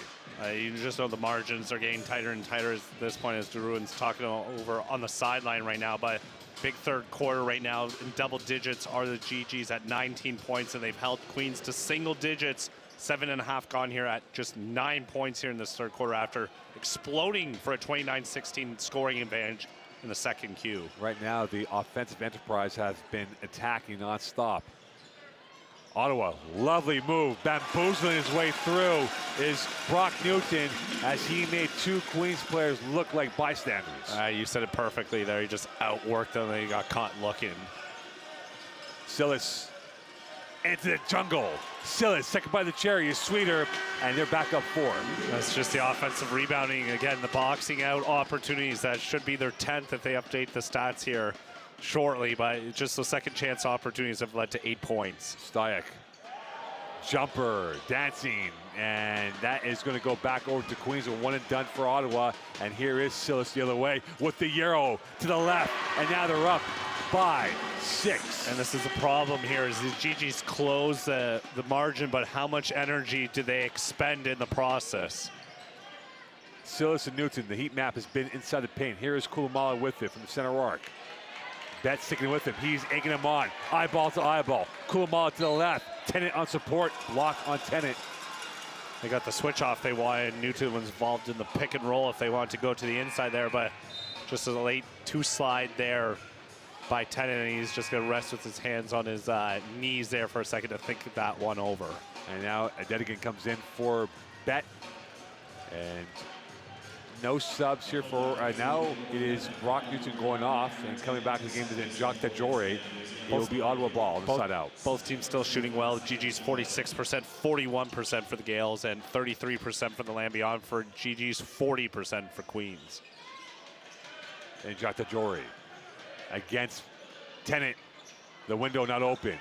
You just know the margins are getting tighter and tighter at this point as Drouin's talking over on the sideline right now. But big third quarter right now in double digits are the GGs at 19 points, and they've held Queens to single digits. 7.5 gone here at just 9 points here in this third quarter after exploding for a 29-16 scoring advantage in the second Q. Right now, the offensive enterprise has been attacking nonstop. Ottawa, lovely move, bamboozling his way through is Brock Newton as he made two Queens players look like bystanders. You said it perfectly there. He just outworked them and he got caught looking. Silas into the jungle. Silas, second by the cherry, is sweeter, and they're back up 4. That's just the offensive rebounding. Again, the boxing out opportunities. That should be their 10th if they update the stats here shortly, but just the second chance opportunities have led to 8 points. Stuyck, jumper, dancing, and that is going to go back over to Queens, a one and done for Ottawa. And here is Silas the other way with the Euro to the left, and now they're up by 6. And this is the problem here is the GGs close the margin, but how much energy do they expend in the process? Silas and Newton, the heat map has been inside the paint. Here is Kulumala with it from the center arc. Bet sticking with him. He's egging him on. Eyeball to eyeball. Kulumala to the left. Tennant on support. Block on Tennant. They got the switch off they wanted. Newton was involved in the pick and roll if they wanted to go to the inside there, but just a late 2-slide there by Tennant, and he's just going to rest with his hands on his knees there for a second to think that one over. And now Adedigan comes in for Bet. And no subs here for now. It is Brock Newton going off, and coming back to the game is Jacques Tajore. It will be Ottawa ball inside out. Both teams still shooting well. GG's 46%, 41% for the Gales, and 33% for the Land Beyond. For GG's 40% for Queens. And Jacques Tajore against Tennant. The window not open.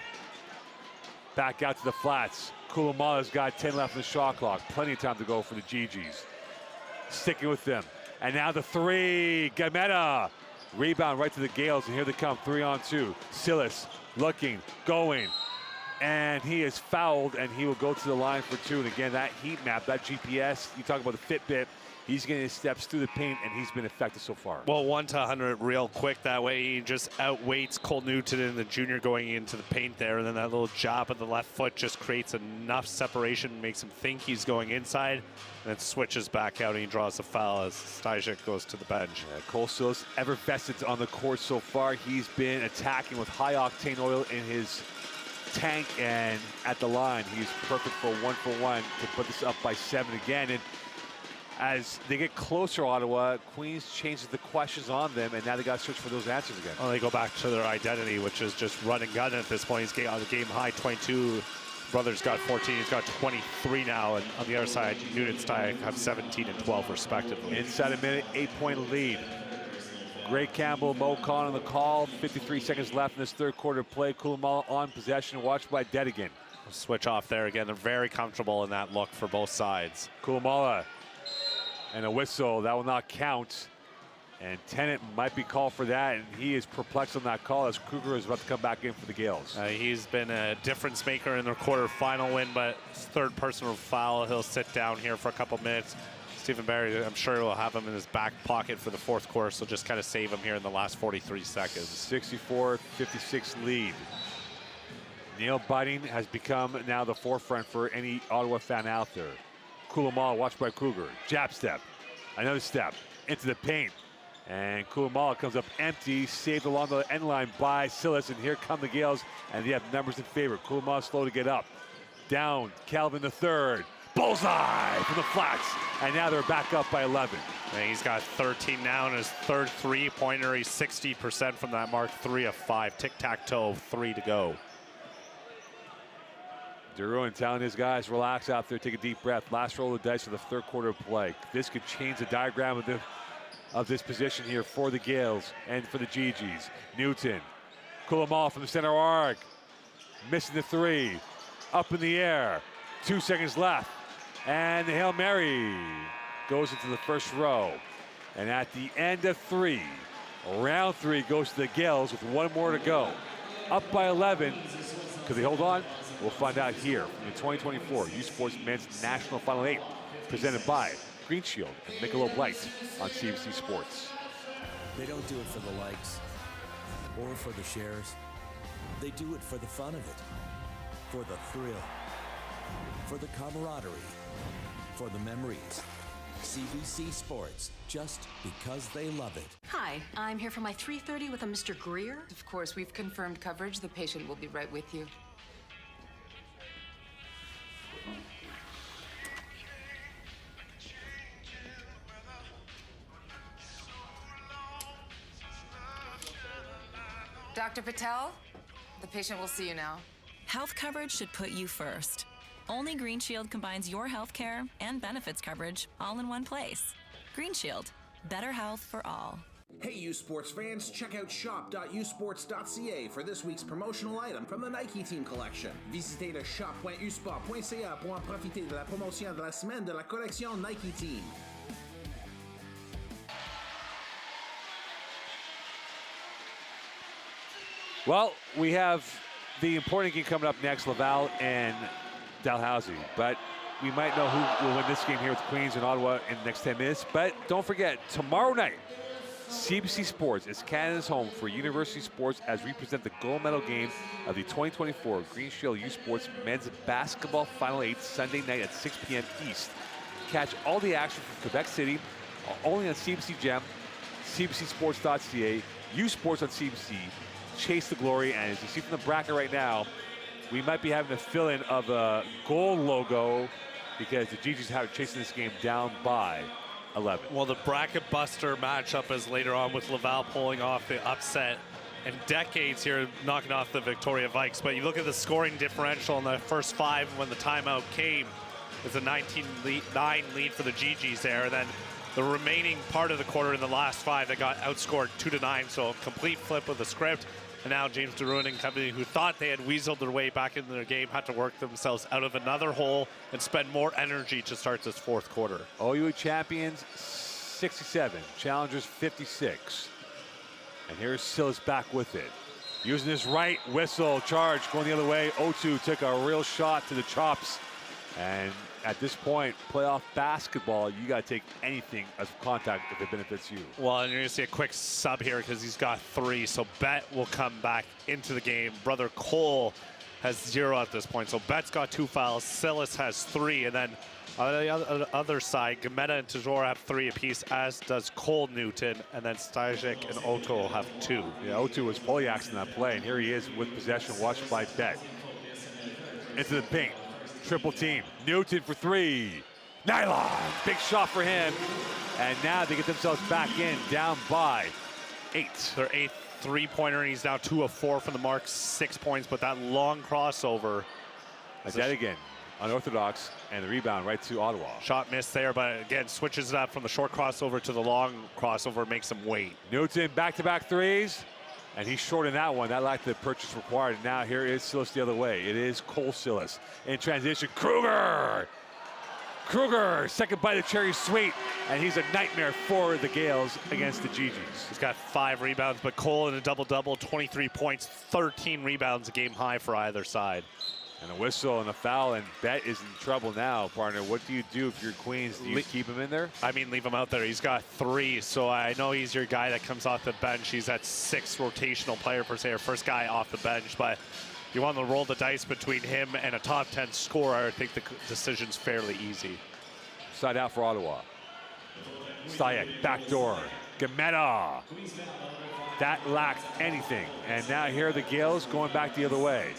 Back out to the flats. Kulumala's got 10 left in the shot clock. Plenty of time to go for the GGs. Sticking with them. And now the 3. Gameta. Rebound right to the Gales, and here they come. 3-on-2. Silas looking, going. And he is fouled, and he will go to the line for 2. And again, that heat map, that GPS, you talk about the Fitbit, he's getting his steps through the paint, and he's been effective so far. Well, 1 to 100 real quick. That way he just outweights Cole Newton and the junior going into the paint there. And then that little jab of the left foot just creates enough separation, makes him think he's going inside, and then switches back out and he draws a foul as Stuyck goes to the bench. Yeah, Cole Silas, ever vested on the court so far. He's been attacking with high octane oil in his tank, and at the line, he's perfect for 1-for-1 to put this up by 7 again. And as they get closer, Ottawa, Queens changes the questions on them, and now they got to search for those answers again. Well, they go back to their identity, which is just run and gun at this point. He's on the game high 22. Brothers got 14. He's got 23 now, and on the other side, Newton and Stuyck have 17 and 12 respectively. Inside a minute, 8-point lead. Gray Campbell, Mo Khan on the call. 53 seconds left in this third quarter play. Kulumala on possession, watched by Dedigan. Switch off there again. They're very comfortable in that look for both sides. Kulumala. And a whistle, that will not count. And Tennant might be called for that, and he is perplexed on that call as Kruger is about to come back in for the Gales. He's been a difference maker in their quarterfinal win, but third personal foul. He'll sit down here for a couple minutes. Stephen Barry, I'm sure will have him in his back pocket for the fourth quarter, so just kind of save him here in the last 43 seconds. 64-56 lead. Neil Biting has become now the forefront for any Ottawa fan out there. Kulumala watched by Kruger. Jab step. Another step into the paint. And Kulumala comes up empty, saved along the end line by Silas. And here come the Gales, and they have numbers in favor. Kulumala slow to get up. Down, Calvin the third. Bullseye from the flats. And now they're back up by 11. And he's got 13 now, and his third three-pointer. He's 60% from that mark. 3 of 5. Tic-tac-toe, 3 to go. Deruin telling his guys, relax out there, take a deep breath. Last roll of the dice for the third quarter of play. This could change the diagram of this position here for the Gales and for the GGs. Newton, Kulumala from the center arc. Missing the 3. Up in the air. 2 seconds left. And the Hail Mary goes into the first row. And at the end of 3, round 3 goes to the Gales with 1 more to go. Up by 11. Could they hold on? We'll find out here from the 2024 U Sports Men's National Final 8, presented by Green Shield and Michelob Light on CBC Sports. They don't do it for the likes or for the shares. They do it for the fun of it, for the thrill, for the camaraderie, for the memories. CBC Sports, just because they love it. Hi, I'm here for my 3:30 with a Mr. Greer. Of course, we've confirmed coverage. The patient will be right with you. Dr. Patel, the patient will see you now. Health coverage should put you first. Only Green Shield combines your health care and benefits coverage all in one place. Green Shield, better health for all. Hey U Sports fans, check out shop.usports.ca for this week's promotional item from the Nike Team Collection. Visitez le shop.usport.ca pour en profiter de la promotion de la semaine de la collection Nike Team. Well, we have the important game coming up next, Laval and Dalhousie. But we might know who will win this game here with Queens and Ottawa in the next 10 minutes. But don't forget, tomorrow night, CBC Sports is Canada's home for university sports as we present the gold medal game of the 2024 Green Shield U Sports Men's Basketball Final 8 Sunday night at 6 p.m. East. Catch all the action from Quebec City only on CBC Gem, cbcsports.ca, U Sports on CBC, Chase the Glory, and as you see from the bracket right now, we might be having a fill-in of a gold logo because the GGs have chasing this game down by 11. Well, the bracket buster matchup is later on with Laval pulling off the upset in decades here, knocking off the Victoria Vikes. But you look at the scoring differential in the first 5 when the timeout came. It's a 19-9 lead for the GGs there. And then the remaining part of the quarter in the last 5, they got outscored 2-9. So a complete flip of the script. And now James DeRuin and company, who thought they had weaseled their way back into their game, had to work themselves out of another hole and spend more energy to start this fourth quarter. OUA champions 67, challengers 56. And here's Silas back with it. Using his right whistle charge, going the other way. O2 took a real shot to the chops. And at this point, playoff basketball, you got to take anything as contact if it benefits you. Well, and you're going to see a quick sub here because he's got 3. So Bet will come back into the game. Brother Cole has 0 at this point. So Bet's got 2 fouls. Silas has 3. And then on the other side, Gameta and Tajor have 3 apiece, as does Cole Newton. And then Stajek and Oto have 2. Yeah, Oto was poleaxed in that play. And here he is with possession, watched by Bet. Into the paint. Triple team. Newton for 3. Nylon. Big shot for him. And now they get themselves back in, down by 8. Their 8th three-pointer, and he's now 2 of 4 from the mark, 6 points. But that long crossover. That again, unorthodox, and the rebound right to Ottawa. Shot missed there, but again, switches it up from the short crossover to the long crossover, makes him wait. Newton back-to-back threes. And he's short in that one. That lacked the purchase required. Now here is Silas the other way. It is Cole Silas. In transition, Kruger! Kruger, second bite of cherry sweet. And he's a nightmare for the Gales against the GGs. He's got 5 rebounds, but Cole in a double-double, 23 points, 13 rebounds, a game high for either side. And a whistle and a foul, and Bet is in trouble now, partner. What do you do if you're Queens? Do you keep him in there? I mean, leave him out there. He's got 3, so I know he's your guy that comes off the bench. He's that 6th rotational player per se, or first guy off the bench, but you want to roll the dice between him and a top 10 scorer. I think the decision's fairly easy. Side out for Ottawa. Stayek, backdoor. Gameta. That lacked anything. And now here are the Gales going back the other way.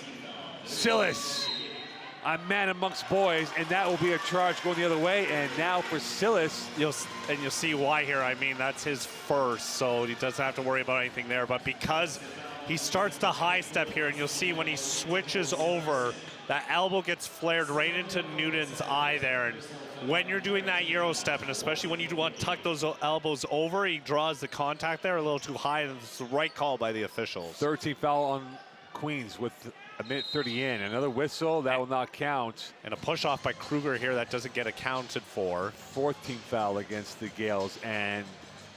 Silas, a man amongst boys, and that will be a charge going the other way. And now for Silas, you'll see why here. I mean, that's his first, so he doesn't have to worry about anything there. But because he starts to high step here, and you'll see when he switches over, that elbow gets flared right into Newton's eye there. And when you're doing that Euro step, and especially when you want to tuck those elbows over, he draws the contact there a little too high, and it's the right call by the officials. 13th foul on Queens with a minute 30 in. Another whistle, that will not count. And a push off by Kruger here that doesn't get accounted for. 14th foul against the Gales, and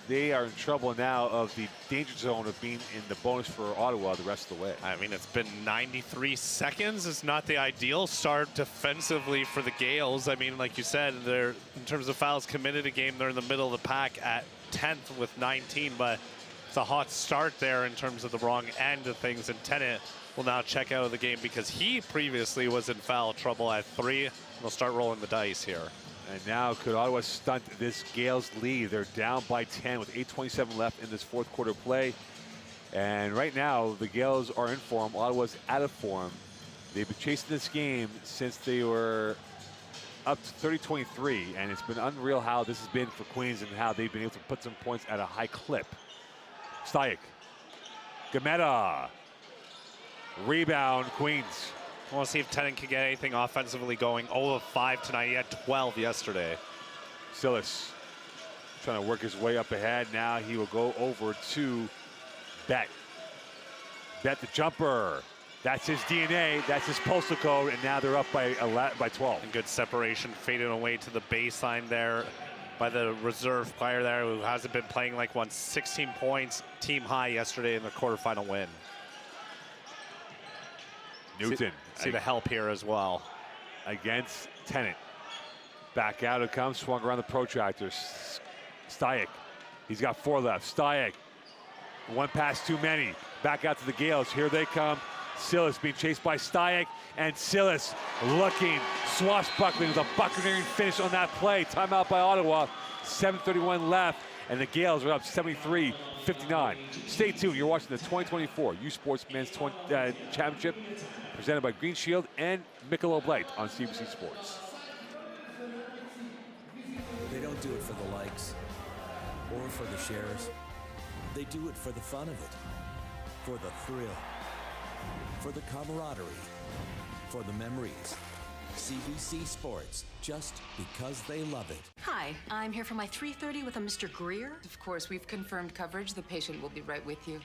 they are in trouble now of the danger zone of being in the bonus for Ottawa the rest of the way. I mean, it's been 93 seconds. It's not the ideal start defensively for the Gales. I mean, like you said, they're, in terms of fouls committed a game, they're in the middle of the pack at 10th with 19, but it's a hot start there in terms of the wrong end of things. And Tennant will now check out of the game because he previously was in foul trouble at 3. They'll start rolling the dice here. And now could Ottawa stunt this Gales lead? They're down by 10 with 8:27 left in this fourth quarter play. And right now, the Gales are in form. Ottawa's out of form. They've been chasing this game since they were up to 30-23. And it's been unreal how this has been for Queens and how they've been able to put some points at a high clip. Stayek Gametta. Rebound, Queens. I want to see if Tennant can get anything offensively going. 0 of 5 tonight. He had 12 yesterday. Silas trying to work his way up ahead. Now he will go over to Bet. Bet the jumper. That's his DNA. That's his postal code. And now they're up by 12. And good separation, fading away to the baseline there by the reserve player there who hasn't been playing like one. 16 points, team high yesterday in the quarterfinal win. Newton. See the help here as well. Against Tennant. Back out it comes, swung around the protractor. Stuyck, he's got 4 left. Stuyck, 1 pass too many. Back out to the Gales, here they come. Silas being chased by Stuyck, and Silas looking, swashbuckling with a buccaneering finish on that play. Timeout by Ottawa, 7:31 left, and the Gales are up 73-59. Stay tuned, you're watching the 2024 U Sports Men's Championship, presented by Green Shield and Michelob Light on CBC Sports. They don't do it for the likes or for the shares. They do it for the fun of it, for the thrill, for the camaraderie, for the memories. CBC Sports, just because they love it. Hi, I'm here for my 3:30 with a Mr. Greer. Of course, we've confirmed coverage. The patient will be right with you.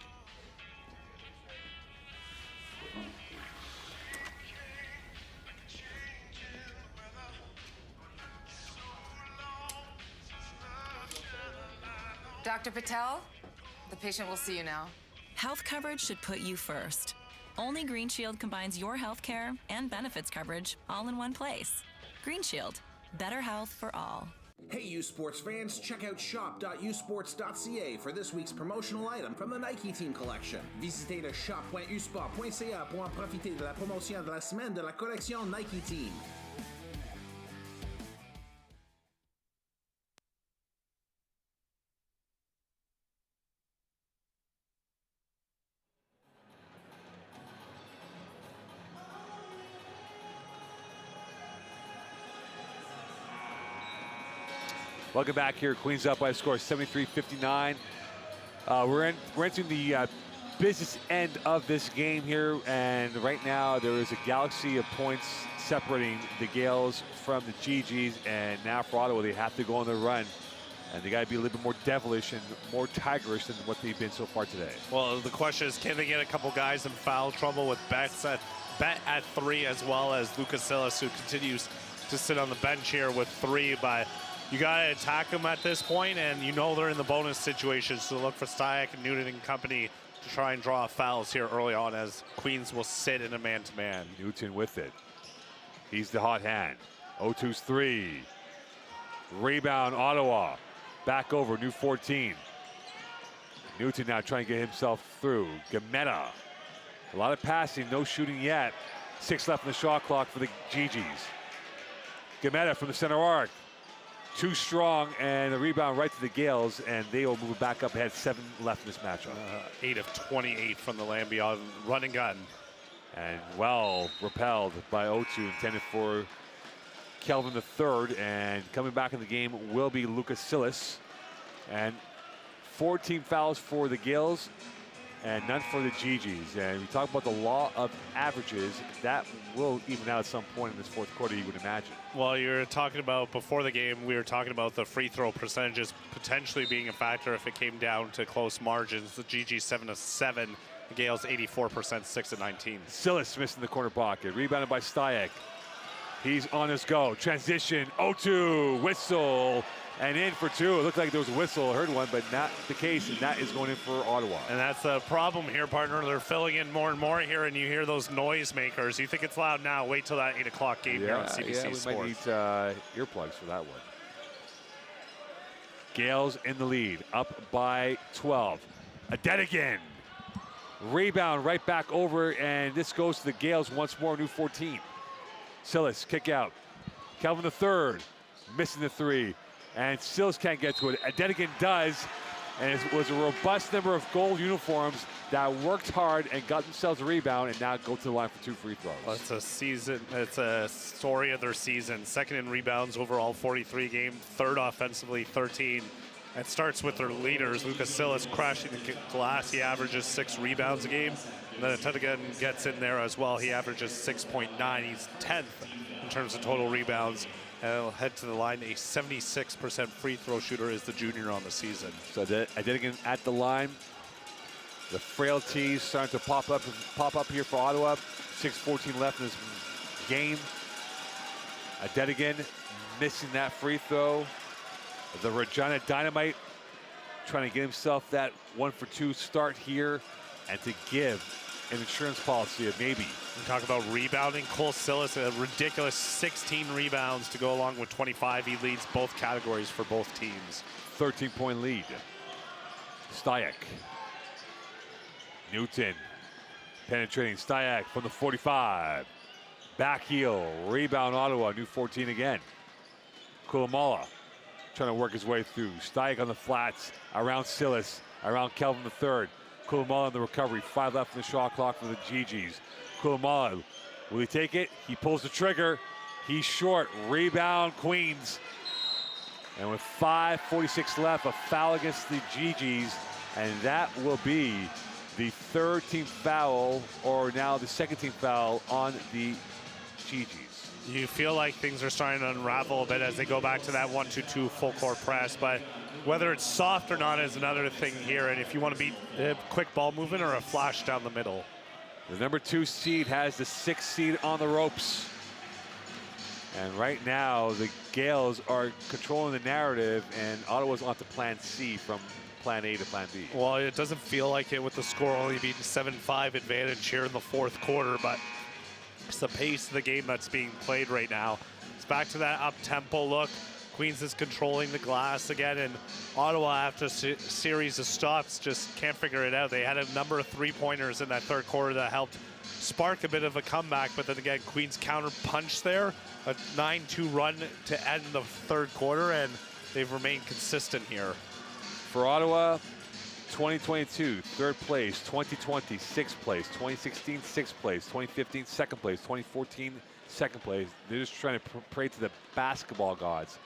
Dr. Patel, the patient will see you now. Health coverage should put you first. Only Green Shield combines your health care and benefits coverage all in one place. Green Shield, better health for all. Hey U Sports fans, check out shop.usports.ca for this week's promotional item from the Nike Team Collection. Visitez le shop.usport.ca pour en profiter de la promotion de la semaine de la collection Nike Team. Welcome back here. Queens up by a score of 73-59. We're entering the business end of this game here, and right now there is a galaxy of points separating the Gales from the GGs, and now for Ottawa they have to go on the run, and they got to be a little bit more devilish and more tigerish than what they've been so far today. Well, the question is, can they get a couple guys in foul trouble with Bet at 3, as well as Lucas Silas, who continues to sit on the bench here with 3, but you got to attack them at this point, and you know they're in the bonus situation, so look for Stuyck and Newton and company to try and draw fouls here early on, as Queens will sit in a man-to-man. Newton with it. He's the hot hand. 0-2's 3. Rebound, Ottawa. Back over, new 14. Newton now trying to get himself through. Gametta. A lot of passing, no shooting yet. 6 left in the shot clock for the GGs. Gametta from the center arc. Too strong, and the rebound right to the Gales, and they will move back up ahead. 7 left in this matchup. 8 of 28 from the Lambion run and gun. And well repelled by O2, intended for Kelvin III, and coming back in the game will be Lucas Silas. And 14 fouls for the Gales and none for the GGs. And we talk about the law of averages. That will even out at some point in this fourth quarter, you would imagine. Well, you're talking about, before the game, we were talking about the free throw percentages potentially being a factor if it came down to close margins. The GG 7 of 7, the Gales 84%, 6 of 19. Silas missing the corner pocket, rebounded by Stuyck. He's on his go, transition, 0-2, whistle, and in for 2. It looked like there was a whistle, I heard one, but not the case, and that is going in for Ottawa. And that's the problem here, partner. They're filling in more and more here, and you hear those noisemakers. You think it's loud now, wait till that 8 o'clock game here on CBC Sports. We might need earplugs for that one. Gales in the lead, up by 12. Adetigan, rebound right back over, and this goes to the Gales once more, new 14. Silas, kick out. Kelvin III, missing the 3. And Silas can't get to it. Adetigan does, and it was a robust number of gold uniforms that worked hard and got themselves a rebound, and now go to the line for 2 free throws. Well, it's a story of their season. Second in rebounds overall, 43 game. Third offensively, 13. It starts with their leaders. Lucas Silas crashing the glass. He averages 6 rebounds a game. And then Tetigan gets in there as well. He averages 6.9. He's 10th in terms of total rebounds. And he'll head to the line. A 76% free throw shooter is the junior on the season. So Tetigan at the line. The frailties starting to pop up here for Ottawa. 6:14 left in this game. Tetigan missing that free throw. The Regina Dynamite trying to get himself that 1-for-2 start here and to give an insurance policy of maybe. We talk about rebounding. Cole Silas, a ridiculous 16 rebounds to go along with 25. He leads both categories for both teams. 13-point lead. Stayek. Newton penetrating. Stayek from the 45. Back heel. Rebound Ottawa. New 14 again. Kulamala trying to work his way through. Stayek on the flats, around Silas, around Kelvin III. Kulamala in the recovery, 5 left in the shot clock for the GGs. Kulamala, will he take it? He pulls the trigger. He's short. Rebound Queens. And with 5:46 left, a foul against the GGs, and that will be the 3rd team foul, or now the 2nd team foul on the GGs. You feel like things are starting to unravel a bit as they go back to that 1-2-2 full court press, but whether it's soft or not is another thing here. And if you want to beat a quick ball movement or a flash down the middle. The number 2 seed has the 6th seed on the ropes. And right now, the Gales are controlling the narrative, and Ottawa's on to plan C from plan A to plan B. Well, it doesn't feel like it with the score only being 7-5 advantage here in the 4th quarter, but it's the pace of the game that's being played right now. It's back to that up-tempo look. Queens is controlling the glass again, and Ottawa, after a series of stops, just can't figure it out. They had a number of 3-pointers in that 3rd quarter that helped spark a bit of a comeback, but then again, Queens counter-punched there, a 9-2 run to end the 3rd quarter, and they've remained consistent here. For Ottawa, 2022, 3rd place, 2020, 6th place, 2016, 6th place, 2015, 2nd place, 2014, 2nd place. They're just trying to pray to the basketball gods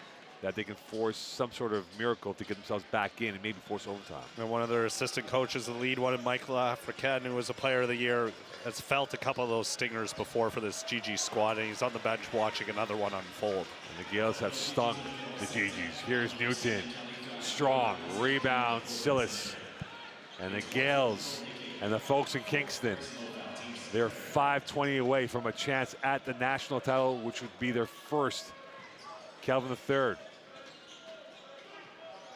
that they can force some sort of miracle to get themselves back in and maybe force overtime. And one of their assistant coaches, the lead one, Michael African, who was a player of the year, has felt a couple of those stingers before for this GG squad, and he's on the bench watching another one unfold. And the Gales have stung the GGs. Here's Newton. Strong rebound, Silas. And the Gales and the folks in Kingston, they're 5:20 away from a chance at the national title, which would be their first. Kelvin III.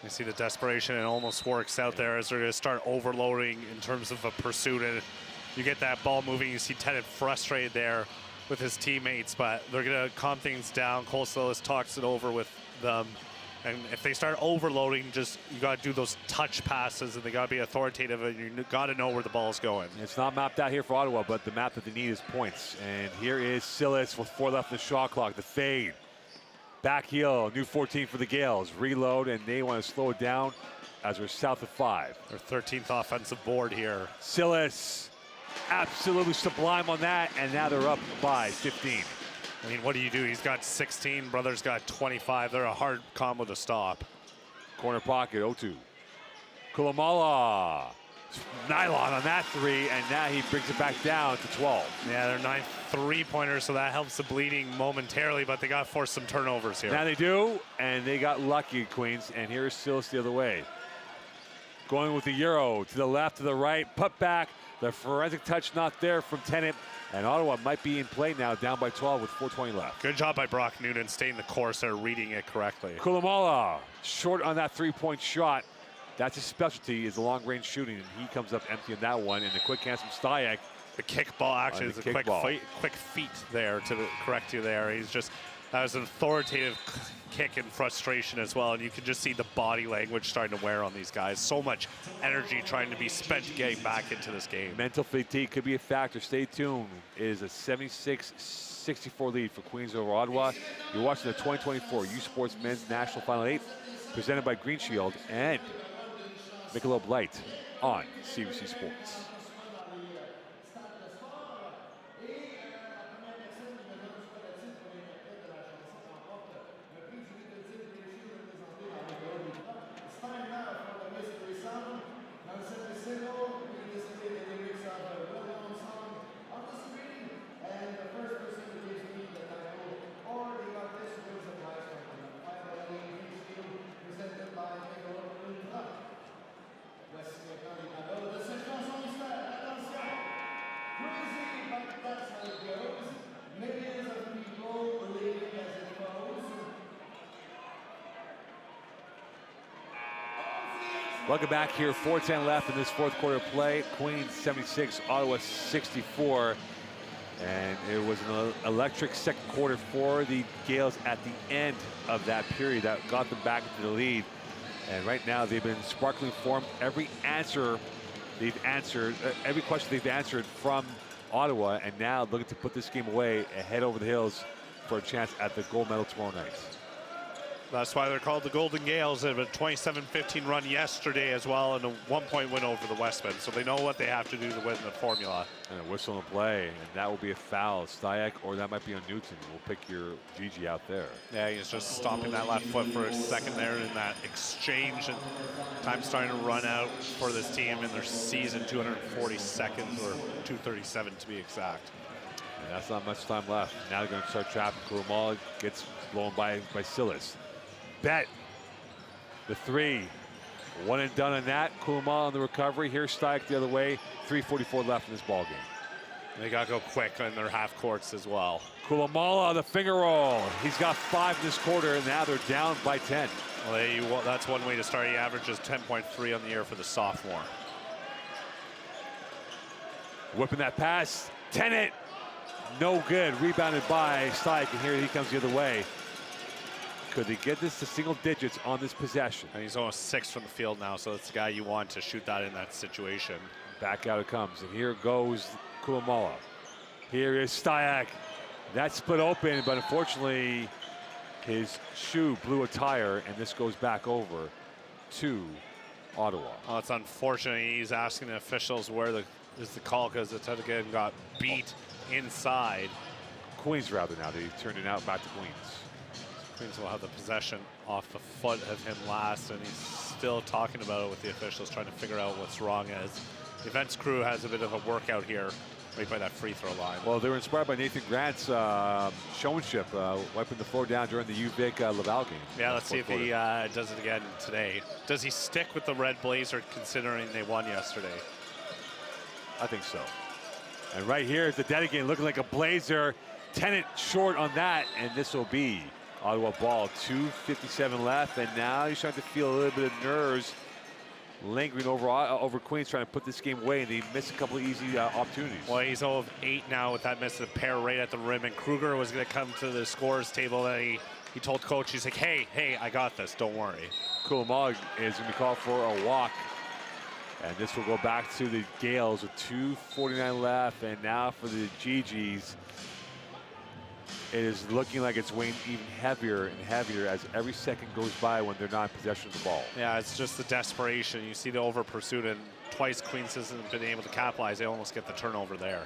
You see the desperation, and almost works out there as they're going to start overloading in terms of a pursuit. And you get that ball moving. You see Tennant frustrated there with his teammates, but they're going to calm things down. Cole Silas talks it over with them. And if they start overloading, just you got to do those touch passes, and they got to be authoritative, and you got to know where the ball's going. It's not mapped out here for Ottawa, but the map that they need is points. And here is Silas with 4 left in the shot clock. The fade. Back heel, new 14 for the Gales. Reload, and they want to slow it down as we're south of 5. Their 13th offensive board here. Silas, absolutely sublime on that, and now they're up by 15. I mean, what do you do? He's got 16, brother's got 25. They're a hard combo to stop. Corner pocket, 0-2. Kulamala, nylon on that 3, and now he brings it back down to 12. Yeah, they're 9 3-pointers, so that helps the bleeding momentarily, but they got to force some turnovers here. Now they do, and they got lucky, Queens, and here's Silas the other way. Going with the Euro, to the left, to the right, put back, the forensic touch not there from Tennant, and Ottawa might be in play now, down by 12 with 4:20 left. Good job by Brock Newton staying the course there, reading it correctly. Kulamala, short on that 3-point shot. That's his specialty, is the long-range shooting, and he comes up empty on that one, and the quick hands from Stayek. The kick ball actually is a quick feet there to correct you there. He's just, that was an authoritative kick in frustration as well, and you can just see the body language starting to wear on these guys. So much energy trying to be spent getting back into this game. Mental fatigue could be a factor. Stay tuned. It is a 76-64 lead for Queens over Ottawa. You're watching the 2024 U Sports Men's National Final 8, presented by Green Shield and Michelob Light on CBC Sports. Welcome back here. 4:10 left in this fourth quarter play. Queens 76, Ottawa 64. And it was an electric second quarter for the Gales at the end of that period that got them back into the lead. And right now they've been sparkling form. Every answer they've answered, every question they've answered from Ottawa, and now looking to put this game away and head over the hills for a chance at the gold medal tomorrow night. That's why they're called the Golden Gales. They had a 27-15 run yesterday as well, and a 1-point win over the Westmen. So they know what they have to do to win the formula. And a whistle and play, and that will be a foul. Styak, or that might be on Newton. We'll pick your GG out there. Yeah, he's just stomping that left foot for a second there in that exchange. And time's starting to run out for this team in their season. 240 seconds, or 237 to be exact. And that's not much time left. Now they're going to start trapping. Kurumal gets blown by Silas. Bet the three. One and done on that. Kurumal on the recovery. Here's Styak the other way. 3:44 left in this ball game. They got to go quick on their half courts as well. Kulamala on the finger roll. He's got 5 in this quarter, and now they're down by 10. Well, that's one way to start. He averages 10.3 on the year for the sophomore. Whipping that pass. Tennant. No good. Rebounded by Styak, and here he comes the other way. Could he get this to single digits on this possession? And he's almost 6 from the field now, so it's the guy you want to shoot that in that situation. Back out it comes, and here goes Kulamala. Here is Styak. That split open, but unfortunately, his shoe blew a tire, and this goes back over to Ottawa. Oh, it's unfortunate. He's asking the officials where is the call, because the again got beat inside. Queens rather now. They turned it out back to Queens. Queens will have the possession off the foot of him last, and he's still talking about it with the officials, trying to figure out what's wrong, as the events crew has a bit of a workout here right by that free throw line. Well, they were inspired by Nathan Grant's showmanship, wiping the floor down during the UVic Laval game. Yeah, let's see if he does it again today. Does he stick with the red blazer considering they won yesterday? I think so. And right here is the Dedican looking like a blazer. Tennant short on that, and this will be Ottawa ball. 2:57 left, and now he's starting to feel a little bit of nerves lingering over Queens, trying to put this game away, and he missed a couple of easy opportunities. Well, he's 0 of 8 now with that miss of the pair right at the rim, and Kruger was going to come to the scorer's table, and he told coach, he's like, hey, I got this, don't worry. Kulamala is going to be called for a walk, and this will go back to the Gales with 2:49 left, and now for the GGs. It is looking like it's weighing even heavier and heavier as every second goes by when they're not in possession of the ball. Yeah, it's just the desperation. You see the over pursuit, and twice Queens hasn't been able to capitalize. They almost get the turnover there.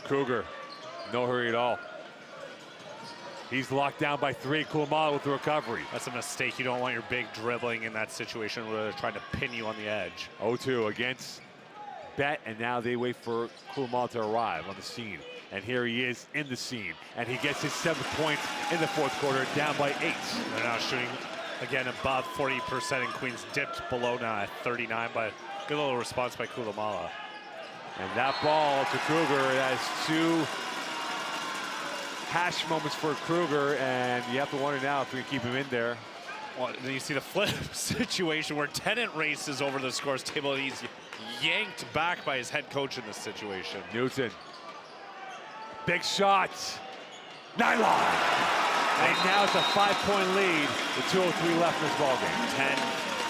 Kruger, no hurry at all. He's locked down by 3. Kulamala with the recovery. That's a mistake. You don't want your big dribbling in that situation where they're trying to pin you on the edge. 0-2 against Bet, and now they wait for Kulamala to arrive on the scene. And here he is in the scene, and he gets his 7th point in the fourth quarter, down by 8. They're now shooting again above 40%, and Queens dipped below now at 39, but good little response by Kulamala. And that ball to Kruger has 2 hash moments for Kruger, and you have to wonder now if we can keep him in there. Well, then you see the flip situation where Tennant races over the scores table, and he's yanked back by his head coach in this situation. Newton. Big shot. Nylon. And now it's a 5-point lead with 2:03 left in this ballgame. 10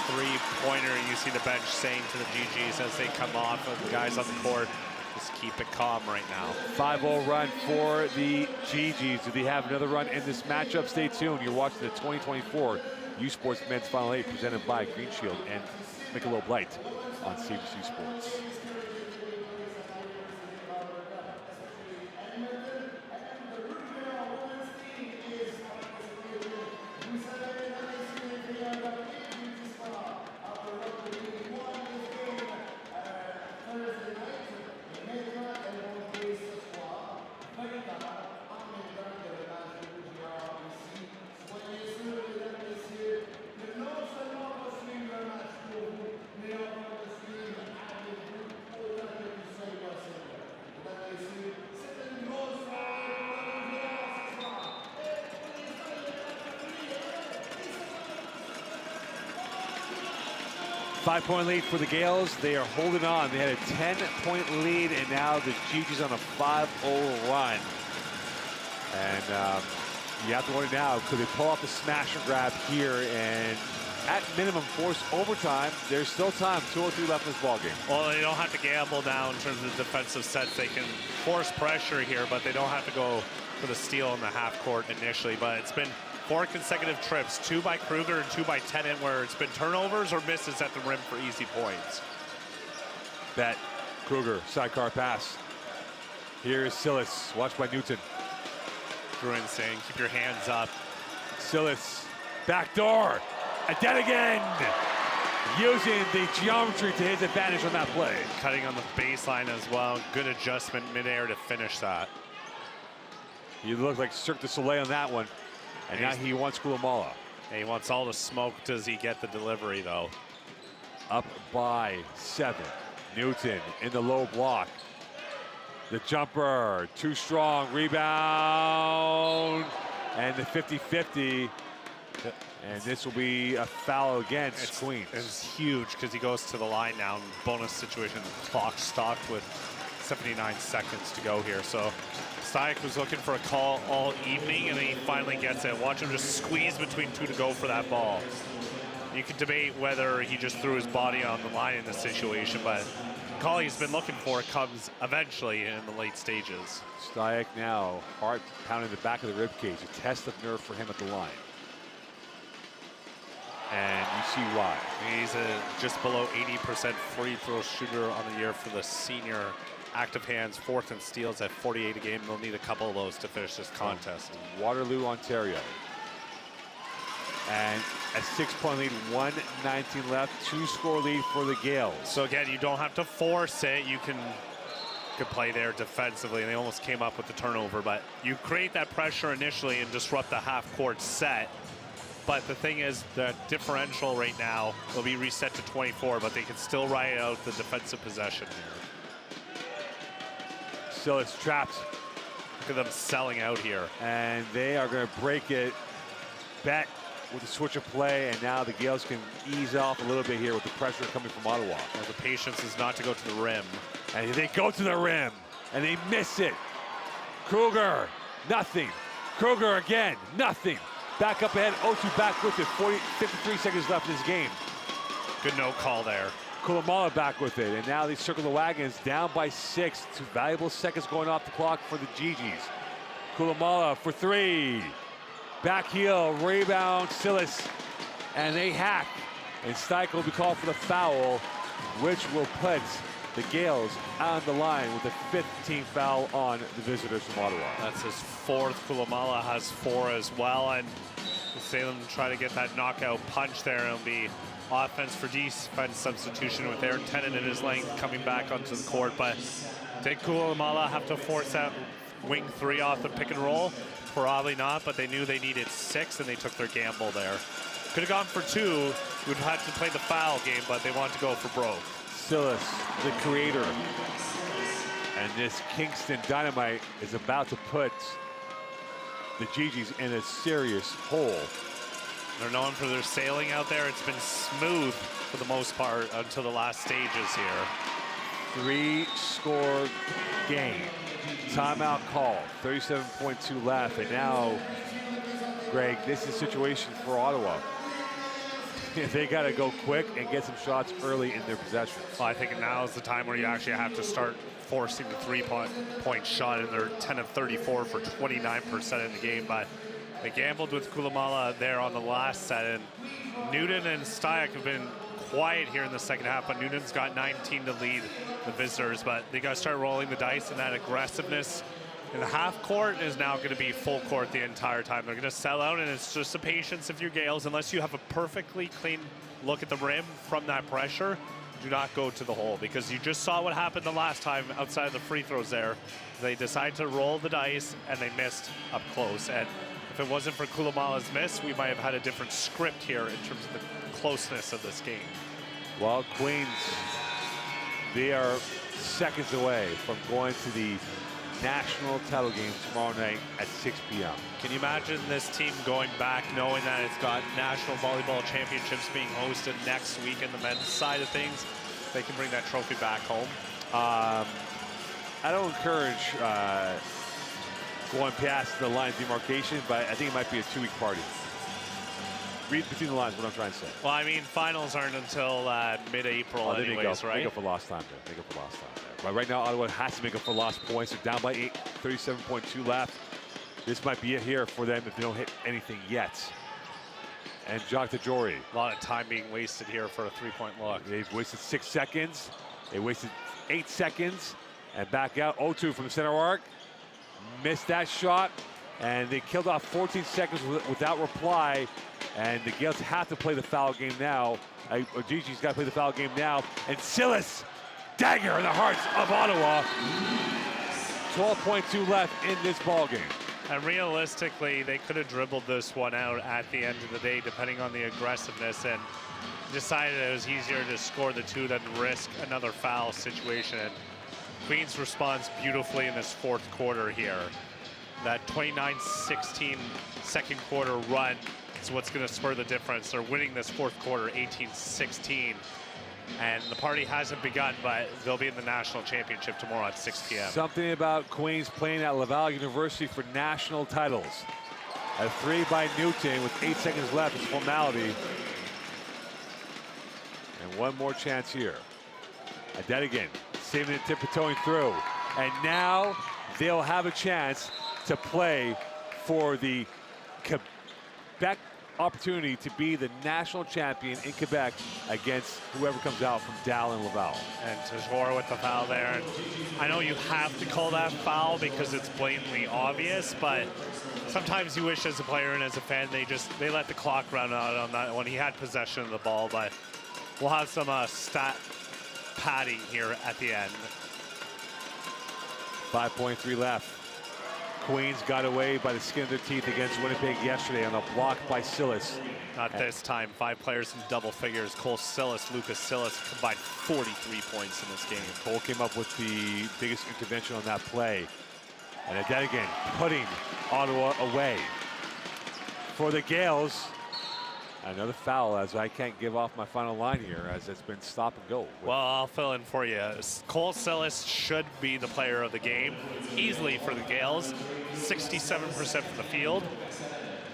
3-pointer. You see the bench saying to the GGs as they come off of the guys on the court, just keep it calm right now. 5-0 run for the GGs. Do they have another run in this matchup? Stay tuned. You're watching the 2024 U Sports Men's Final 8 presented by Green Shield and Michelob Light on CBC Sports. 5-point lead for the Gales. They are holding on. They had a 10-point lead, and now the GG's on a 5-0 run. And you have to wonder now, could they pull off the smash and grab here and at minimum force overtime? There's still time, 2:03 left in this ballgame. Well, they don't have to gamble now in terms of defensive sets. They can force pressure here, but they don't have to go for the steal in the half court initially. But it's been 4 consecutive trips, 2 by Kruger and 2 by Tennant, where it's been turnovers or misses at the rim for easy points. Bet Kruger, sidecar pass. Here is Silas, watched by Newton. Bruin saying, keep your hands up. Silas, back door, and then again, using the geometry to his advantage on that play. Cutting on the baseline as well. Good adjustment midair to finish that. He looked like Cirque du Soleil on that one. And now he wants Kulamala. He wants all the smoke. Does he get the delivery, though? Up by 7. Newton in the low block. The jumper, too strong. Rebound. And the 50-50. And this will be a foul against Queens. It's huge because he goes to the line now. Bonus situation. Clock stopped with 79 seconds to go here. So Stuyck was looking for a call all evening, and then he finally gets it. Watch him just squeeze between 2 to go for that ball. You can debate whether he just threw his body on the line in this situation, but the call he's been looking for comes eventually in the late stages. Stuyck now, heart pounding the back of the ribcage. A test of nerve for him at the line. And you see why. He's just below 80% free throw shooter on the year for the senior. Active hands, 4th in steals at 48 a game. They'll need a couple of those to finish this contest. Waterloo, Ontario. And a 6-point lead, 1:19 left, 2-score lead for the Gales. So again, you don't have to force it. You can play there defensively, and they almost came up with the turnover. But you create that pressure initially and disrupt the half-court set. But the thing is, the differential right now will be reset to 24, but they can still ride out the defensive possession here. Silas trapped. Look at them selling out here. And they are going to break it. Bet with the switch of play, and now the Gales can ease off a little bit here with the pressure coming from Ottawa. Well, the patience is not to go to the rim. And they go to the rim, and they miss it. Kruger, nothing. Kruger again, nothing. Back up ahead, 0-2 back with it. 53 seconds left in this game. Good no call there. Kulamala back with it, and now they circle the wagons, down by 6. 2 valuable seconds going off the clock for the GGs. Kulamala for 3. Back heel, rebound, Silas, and they hack. And Stuyck will be called for the foul, which will put the Gales on the line with the 15th foul on the visitors from Ottawa. That's his 4th. Kulamala has 4 as well, and Salem try to get that knockout punch there. It'll be offense for defense substitution with Aaron Tennant in his length coming back onto the court. But did Kulamala have to force that wing 3 off the pick and roll? Probably not, but they knew they needed 6, and they took their gamble there. Could have gone for 2. Would have had to play the foul game, but they wanted to go for broke. Silas, the creator. And this Kingston Dynamite is about to put the GGs in a serious hole. They're known for their sailing out there. It's been smooth for the most part until the last stages here. 3-score game. Timeout call. 37.2 left. And now, Greg, this is a situation for Ottawa. They got to go quick and get some shots early in their possession. Well, I think now is the time where you actually have to start forcing the 3-point shot, and they're 10 of 34 for 29% in the game. But they gambled with Kulamala there on the last set, and Newton and Stuyck have been quiet here in the second half, but Newton's got 19 to lead the visitors. But they got to start rolling the dice, and that aggressiveness in the half court is now going to be full court the entire time. They're going to sell out, and it's just the patience if you're Gales. Unless you have a perfectly clean look at the rim from that pressure, do not go to the hole, because you just saw what happened the last time outside of the free throws there. They decided to roll the dice, and they missed up close. And if it wasn't for Kulamala's miss, we might have had a different script here in terms of the closeness of this game. Well, Queens, they are seconds away from going to the national title game tomorrow night at 6 p.m. Can you imagine this team going back knowing that it's got national volleyball championships being hosted next week in the men's side of things? They can bring that trophy back home. I don't encourage going past the line of demarcation, but I think it might be a 2-week party. Read between the lines what I'm trying to say. Well, I mean, finals aren't until mid-April anyways, right? Make up for lost time there. Make up for lost time there. But right now, Ottawa has to make up for lost points. They're down by 8, 37.2 left. This might be it here for them if they don't hit anything yet. And Jacques Tajori. A lot of time being wasted here for a 3-point look. They've wasted 6 seconds. They wasted 8 seconds. And back out 0-2 from the center arc. Missed that shot. And they killed off 14 seconds without reply. And the Gales have to play the foul game now. Gigi's got to play the foul game now. And Silas, dagger in the hearts of Ottawa. 12.2 left in this ball game. And realistically, they could have dribbled this one out at the end of the day, depending on the aggressiveness, and decided it was easier to score the 2 than risk another foul situation. And Queens responds beautifully in this fourth quarter here. That 29-16 second quarter run is what's going to spur the difference. They're winning this fourth quarter 18-16. And the party hasn't begun, but they'll be in the national championship tomorrow at 6 p.m. Something about Queens playing at Laval University for national titles. A 3 by Newton with 8 seconds left. It's formality. And one more chance here. Adedigan saving it, tiptoeing through. And now they'll have a chance to play for the Quebec opportunity to be the national champion in Quebec against whoever comes out from Dal and Laval. And Tajor with the foul there. And I know you have to call that foul because it's blatantly obvious, but sometimes you wish as a player and as a fan they let the clock run out on that when he had possession of the ball. But we'll have some stat padding here at the end. 5.3 left. Queens got away by the skin of their teeth against Winnipeg yesterday on a block by Silas. Not this time. 5 players in double figures. Cole Silas, Lucas Silas combined 43 points in this game. Cole came up with the biggest intervention on that play. And Adedigan putting Ottawa away. For the Gales, another foul as I can't give off my final line here as it's been stop and go. Well, I'll fill in for you. Cole Silas should be the player of the game easily for the Gales. 67% from the field,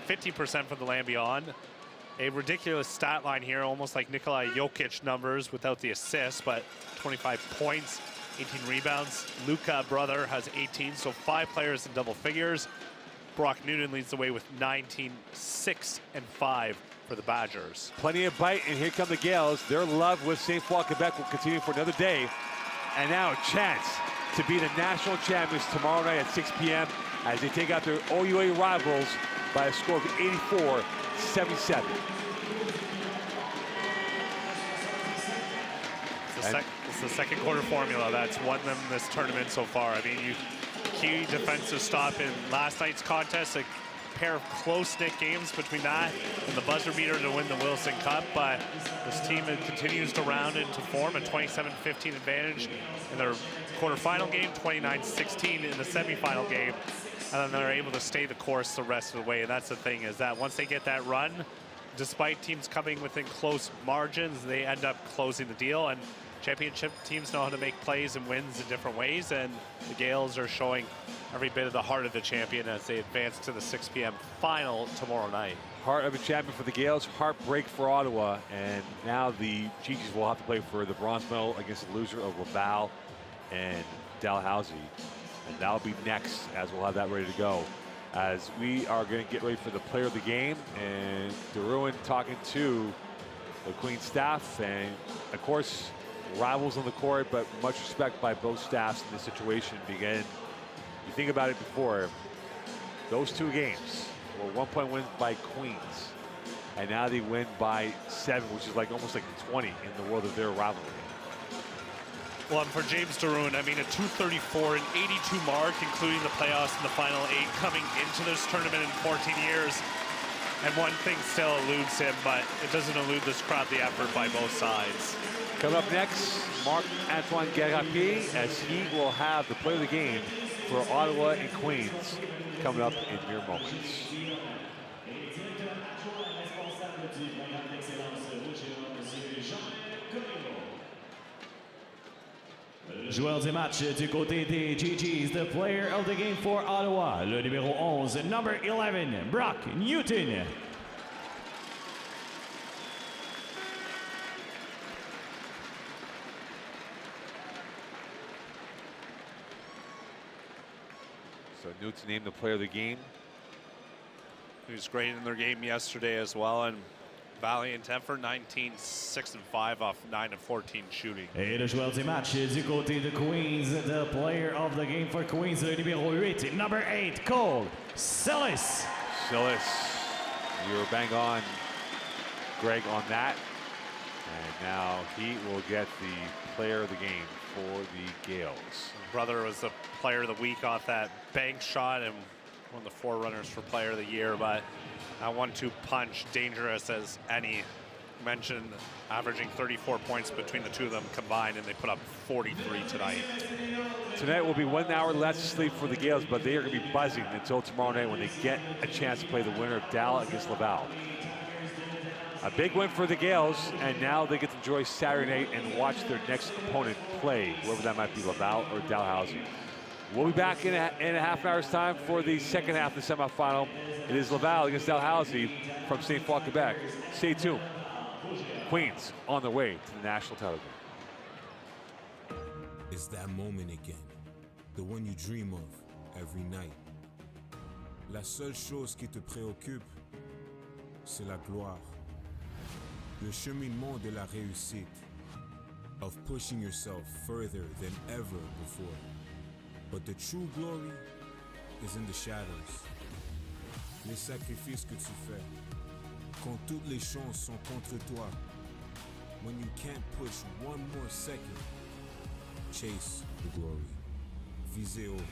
50% from the land beyond. A ridiculous stat line here, almost like Nikolai Jokic numbers without the assists, but 25 points, 18 rebounds. Luka, brother, has 18, so 5 players in double figures. Brock Newton leads the way with 19, 6, and 5 for the Badgers. Plenty of bite, and here come the Gales. Their love with St. Foy, Quebec will continue for another day. And now a chance to be the national champions tomorrow night at 6 p.m. as they take out their OUA rivals by a score of 84-77. It's the second quarter formula that's won them this tournament so far. I mean, key defensive stop in last night's contest, a pair of close-knit games between that and the buzzer beater to win the Wilson Cup, but this team continues to round into form, a 27-15 advantage in their quarterfinal game, 29-16 in the semifinal game, and then they're able to stay the course the rest of the way. And that's the thing, is that once they get that run, despite teams coming within close margins, they end up closing the deal. And championship teams know how to make plays and wins in different ways, and the Gales are showing every bit of the heart of the champion as they advance to the 6 p.m. final tomorrow night. Heart of a champion for the Gales, heartbreak for Ottawa, and now the Gigis will have to play for the bronze medal against the loser of Laval and Dalhousie. And that'll be next, as we'll have that ready to go. As we are going to get ready for the player of the game, and DeRuin talking to the Queen staff, and of course, rivals on the court, but much respect by both staffs in this situation. Again, you think about it before, those 2 games were 1-point wins by Queens, and now they win by 7, which is like almost like 20 in the world of their rivalry. Well, and for James DeRuin, I mean, a 234 and 82 mark, including the playoffs in the final 8 coming into this tournament in 14 years. And one thing still eludes him, but it doesn't elude this crowd, the effort by both sides. Coming up next, Marc-Antoine Garapi, as he will have the play of the game for Ottawa and Queens coming up in mere moments. Joueur du match du côté des GGs, the player of the game for Ottawa, le numéro 11, number 11, Brock Newton. So Newton named the player of the game. He was great in their game yesterday as well, and valiant effort, 19, 6 and 5 off 9 and 14 shooting. Et le joueur du match du côté de Queens, the player of the game for Queens, le numéro 8, number 8, Cole Sillis. Sillis, you were bang on, Greg, on that. And now he will get the player of the game for the Gales. His brother was the player of the week off that bank shot and one of the forerunners for player of the year, but that 1-2 punch, dangerous as any. Mentioned averaging 34 points between the two of them combined, and they put up 43 tonight. Tonight will be 1 hour less sleep for the Gales, but they are going to be buzzing until tomorrow night when they get a chance to play the winner of Dallas against Laval. A big win for the Gales, and now they get to enjoy Saturday night and watch their next opponent play, whoever that might be, Laval or Dalhousie. We'll be back in a half an hour's time for the second half of the semifinal. It is Laval against Dalhousie from St. Paul, Quebec. Stay tuned. Queens on the way to the national title game. It's that moment again, the one you dream of every night. La seule chose qui te préoccupe, c'est la gloire. Le cheminement de la réussite, of pushing yourself further than ever before. But the true glory is in the shadows. Les sacrifices que tu fais, quand toutes les chances sont contre toi. When you can't push one more second, chase the glory. Visez haut.